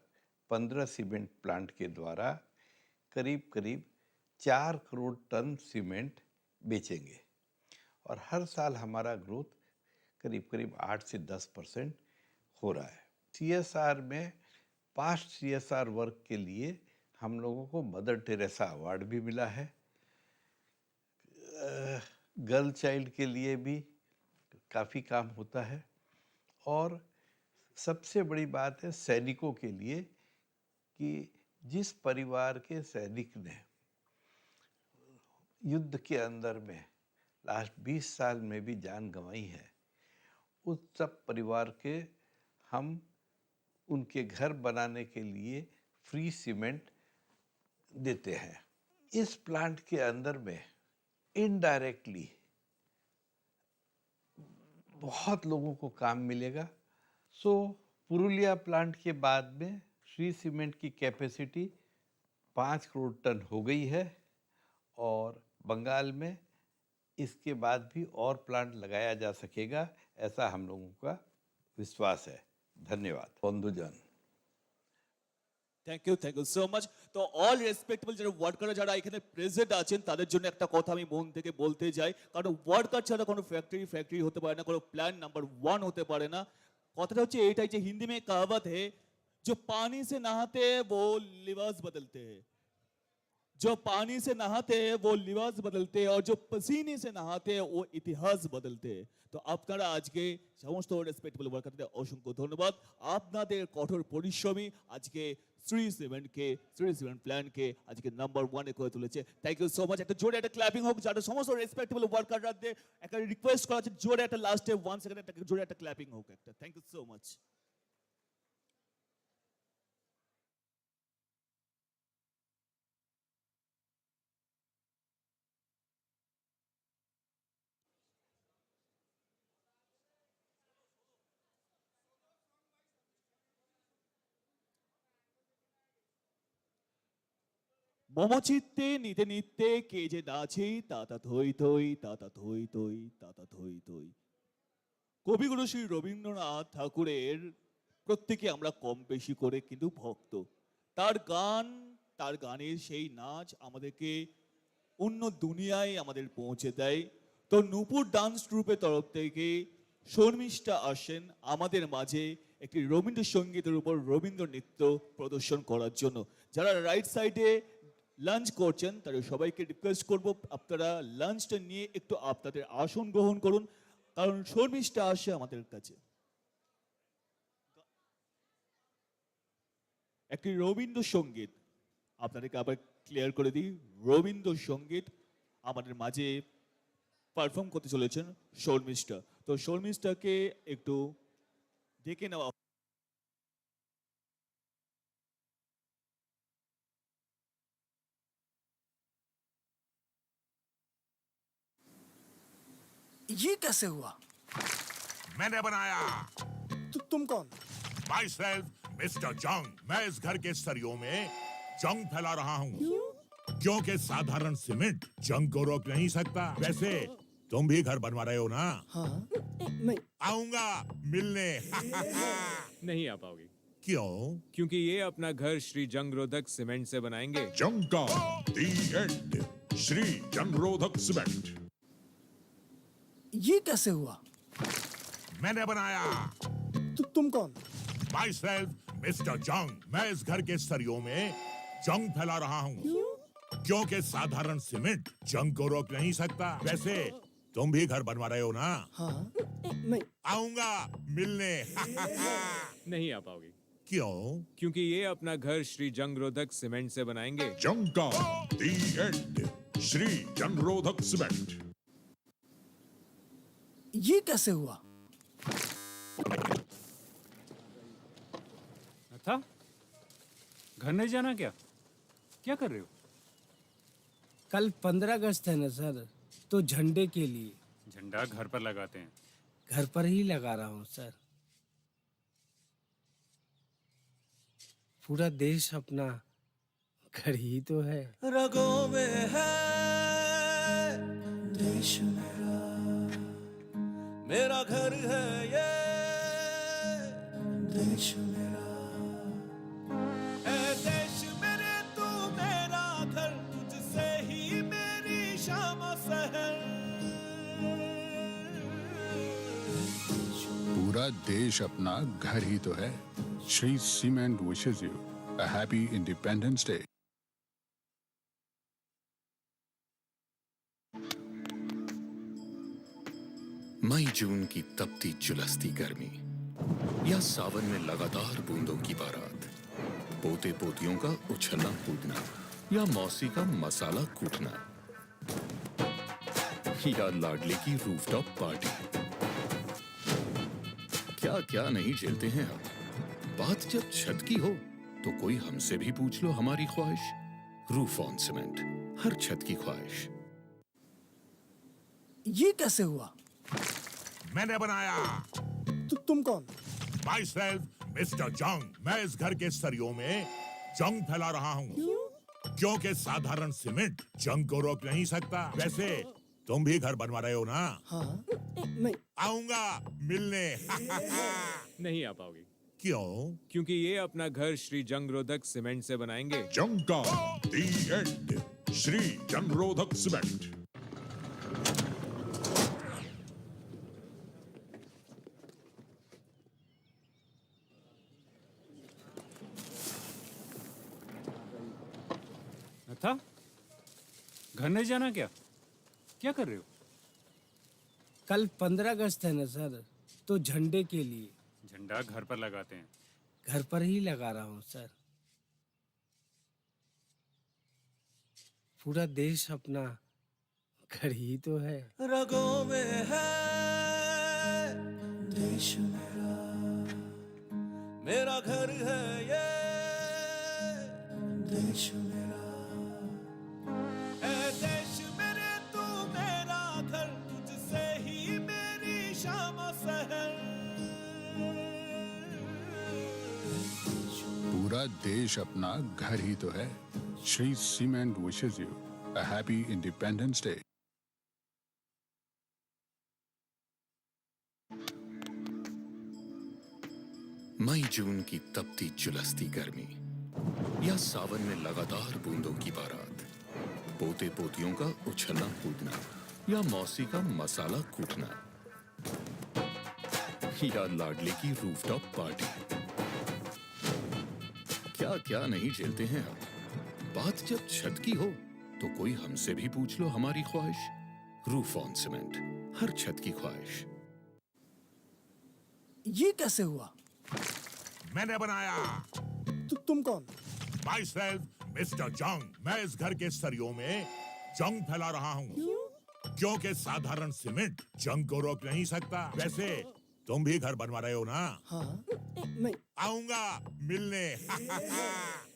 15 सीमेंट प्लांट के द्वारा करीब करीब 4 करोड़ टन सीमेंट बेचेंगे और हर साल हमारा ग्रोथ करीब करीब 8 से 10% हो रहा है। CSR में पास्ट CSR वर्क के लिए हम लोगों को मदर टेरेसा अवार्ड भी मिला है। गर्ल चाइल्ड के लिए भी काफ़ी काम होता है और सबसे बड़ी बात है सैनिकों के लिए कि जिस परिवार के सैनिक ने युद्ध के अंदर में लास्ट 20 साल में भी जान गंवाई है, उस सब परिवार के हम उनके घर बनाने के लिए फ्री सीमेंट देते हैं। इस प्लांट के अंदर में इनडायरेक्टली बहुत लोगों को काम मिलेगा। सो पुरुलिया प्लांट के बाद में श्री सीमेंट की कैपेसिटी 5 करोड़ टन हो गई है और बंगाल में इसके बाद भी और प्लांट लगाया जा सकेगा, ऐसा हम लोगों का विश्वास है। धन्यवाद बंधुजन। Thank you so much. তো অল রেসপেক্টেবল যারা ওয়ার্কাররা যারা এখানে প্রেজেন্ট আছেন তাদের জন্য একটা কথা আমি মন থেকে বলতে যাই, কারণ ওয়ার্কার ছাড়া কোনো ফ্যাক্টরি হতে পারে না, কোনো প্ল্যান নাম্বার 1 হতে পারে না। কথাটা হচ্ছে এটাই যে হিন্দি में कहावत है जो पानी से नहाते हैं वो लिबास बदलते हैं, जो पानी से नहाते हैं वो लिबास बदलते हैं और जो पसीने से नहाते हैं वो इतिहास बदलते हैं। তো আপনারা আজকে সমস্ত রেসপেক্টেবল ওয়ার্কারদের অসংখ্য ধন্যবাদ। আপনাদের কঠোর পরিশ্রমী আজকে শ্রী সিমেন্ট প্ল্যানকে আজকে নাম্বার 1 করে তুলেছে। Thank you so much. একটা জোরে একটা ক্ল্যাপিং হোক যারা সমস্ত রেসপেক্টেবল ওয়ার্কারদের একটা রিকোয়েস্ট করা আছে, জোরে একটা লাস্টে 1 সেকেন্ড একটা জোরে একটা ক্ল্যাপিং হোক একটা। Thank you so much. মম চিত্তে নিতে নিতে কে যে নাচে তাতা থই থই তাতা থই থই তাতা থই থই। কবিগুরু শ্রী রবীন্দ্রনাথ ঠাকুরের প্রত্যেকে আমরা কম বেশি করে কিন্তু ভক্ত। তার গানের সেই নাচ আমাদেরকে অন্য দুনিয়ায় আমাদের পৌঁছে দেয়। তো নূপুর ডান্স গ্রুপের তরফ থেকে শর্মিষ্ঠা আসেন আমাদের মাঝে একটি রবীন্দ্রসঙ্গীতের উপর রবীন্দ্র নৃত্য প্রদর্শন করার জন্য। যারা রাইট সাইডে লাঞ্চ করছেন তাদের সবাইকে রিকোয়েস্ট করব আপনারা লাঞ্চটা নিয়ে একটু আপনাদের আসন গ্রহণ করুন, কারণ শর্মিষ্ঠা আসে আমাদের কাছে। একটি রবীন্দ্রসঙ্গীত আপনাদেরকে আবার ক্লিয়ার করে দিই, রবীন্দ্রসঙ্গীত আমাদের মাঝে পারফর্ম করতে চলেছেন শর্মিষ্ঠা। তো শর্মিষ্ঠাকে একটু ডেকে নেওয়া। ये कैसे हुआ? मैंने बनाया। तुम कौन? माई सेल्फ मिस्टर जंग। मैं इस घर के सरियों में जंग फैला रहा हूँ। क्योंकि साधारण सीमेंट जंग को रोक नहीं सकता। वैसे तुम भी घर बनवा रहे हो ना? हाँ। नहीं। आऊंगा मिलने। नहीं आ पाओगे। क्यों? क्योंकि ये अपना घर श्री जंग रोधक सीमेंट से बनाएंगे। जंग का दी एंड। श्री जंग रोधक सीमेंट। ये कैसे हुआ? मैंने बनाया। तुम कौन? माई सेल्फ मिस्टर जंग। मैं इस घर के सरियों में जंग फैला रहा हूँ। क्योंकि साधारण सीमेंट जंग को रोक नहीं सकता। वैसे तुम भी घर बनवा रहे हो ना? हाँ। नहीं। आऊंगा मिलने। नहीं आ पाओगे। क्यों? क्योंकि ये अपना घर श्री जंग रोधक सीमेंट से बनाएंगे। जंग का दी एंड। श्री जंग रोधक सीमेंट। ये कैसे हुआ? था घर नहीं जाना क्या? क्या कर रहे हो? कल 15 अगस्त है ना सर, तो झंडे के लिए। झंडा घर पर लगाते हैं। घर पर ही लगा रहा हूँ सर। पूरा देश अपना घर ही तो है। रगों में है देश मेरा घर है ये देश मेरा है देश मेरे तू मेरा घर तुझसे ही मेरी शाम सहर पूरा देश अपना घर ही तो है। Shree Cement wishes you a happy Independence Day. मई जून की तपती जुलसती गर्मी या सावन में लगातार बूंदों की बारात, पोते पोतियों का उछलना कूदना या मौसी का मसाला कूटना या लाडली की रूफटॉप पार्टी, क्या क्या नहीं झेलते हैं हम। बात जब छत की हो तो कोई हमसे भी पूछ लो हमारी ख्वाहिश। रूफ ऑन सीमेंट, हर छत की ख्वाहिश। ये कैसे हुआ? मैंने बनाया। तुम कौन? Myself, Mr. Jung. मैं इस घर के सरियों में जंग फैला रहा हूँ। क्योंकि साधारण सीमेंट जंग को रोक नहीं सकता। वैसे तुम भी घर बनवा रहे हो ना? हाँ। नहीं। आऊंगा मिलने। नहीं आ पाओगे। क्यों? क्योंकि ये अपना घर श्री जंगरोधक सीमेंट से बनाएंगे। जंग का दी एंड, श्री जंगरोधक सीमेंट। था घर नहीं जाना क्या? क्या कर रहे हो? कल 15 अगस्त है ना सर, तो झंडे के लिए। झंडा घर पर लगाते हैं। घर पर ही लगा रहा हूँ सर। पूरा देश अपना घर ही तो है। रगों में है देश मेरा घर है ये देश मेरा है देश मेरे तू मेरा घर तुझसे ही मेरी शाम सहर पूरा देश अपना घर ही तो है। Shri cement wishes you a happy Independence Day. मई जून की तपती जुलसती गर्मी या सावन में लगातार बूंदों की बारात, पोते पोतियों का उछलना कूदना या मौसी का मसाला कूटना या लाडली की रूफटॉप पार्टी, क्या क्या नहीं झेलते हैं हम। बात जब छत की हो तो कोई हमसे भी पूछ लो हमारी ख्वाहिश। रूफ ऑन सीमेंट, हर छत की ख्वाहिश। ये कैसे हुआ? मैंने बनाया। तुम कौन? Myself, Mr. Jung. मैं इस घर के सरियों में जंग फैला रहा हूँ। क्योंकि साधारण सीमेंट जंग को रोक नहीं सकता। वैसे तुम भी घर बनवा रहे हो ना? हाँ। नहीं। आऊंगा मिलने।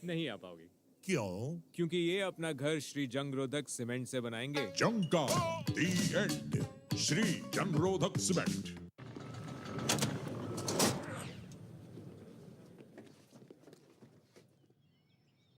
नहीं आ पाओगे। क्यों? क्योंकि ये अपना घर श्री जंगरोधक सीमेंट से बनाएंगे। जंग का दी एंड, श्री जंगरोधक सीमेंट।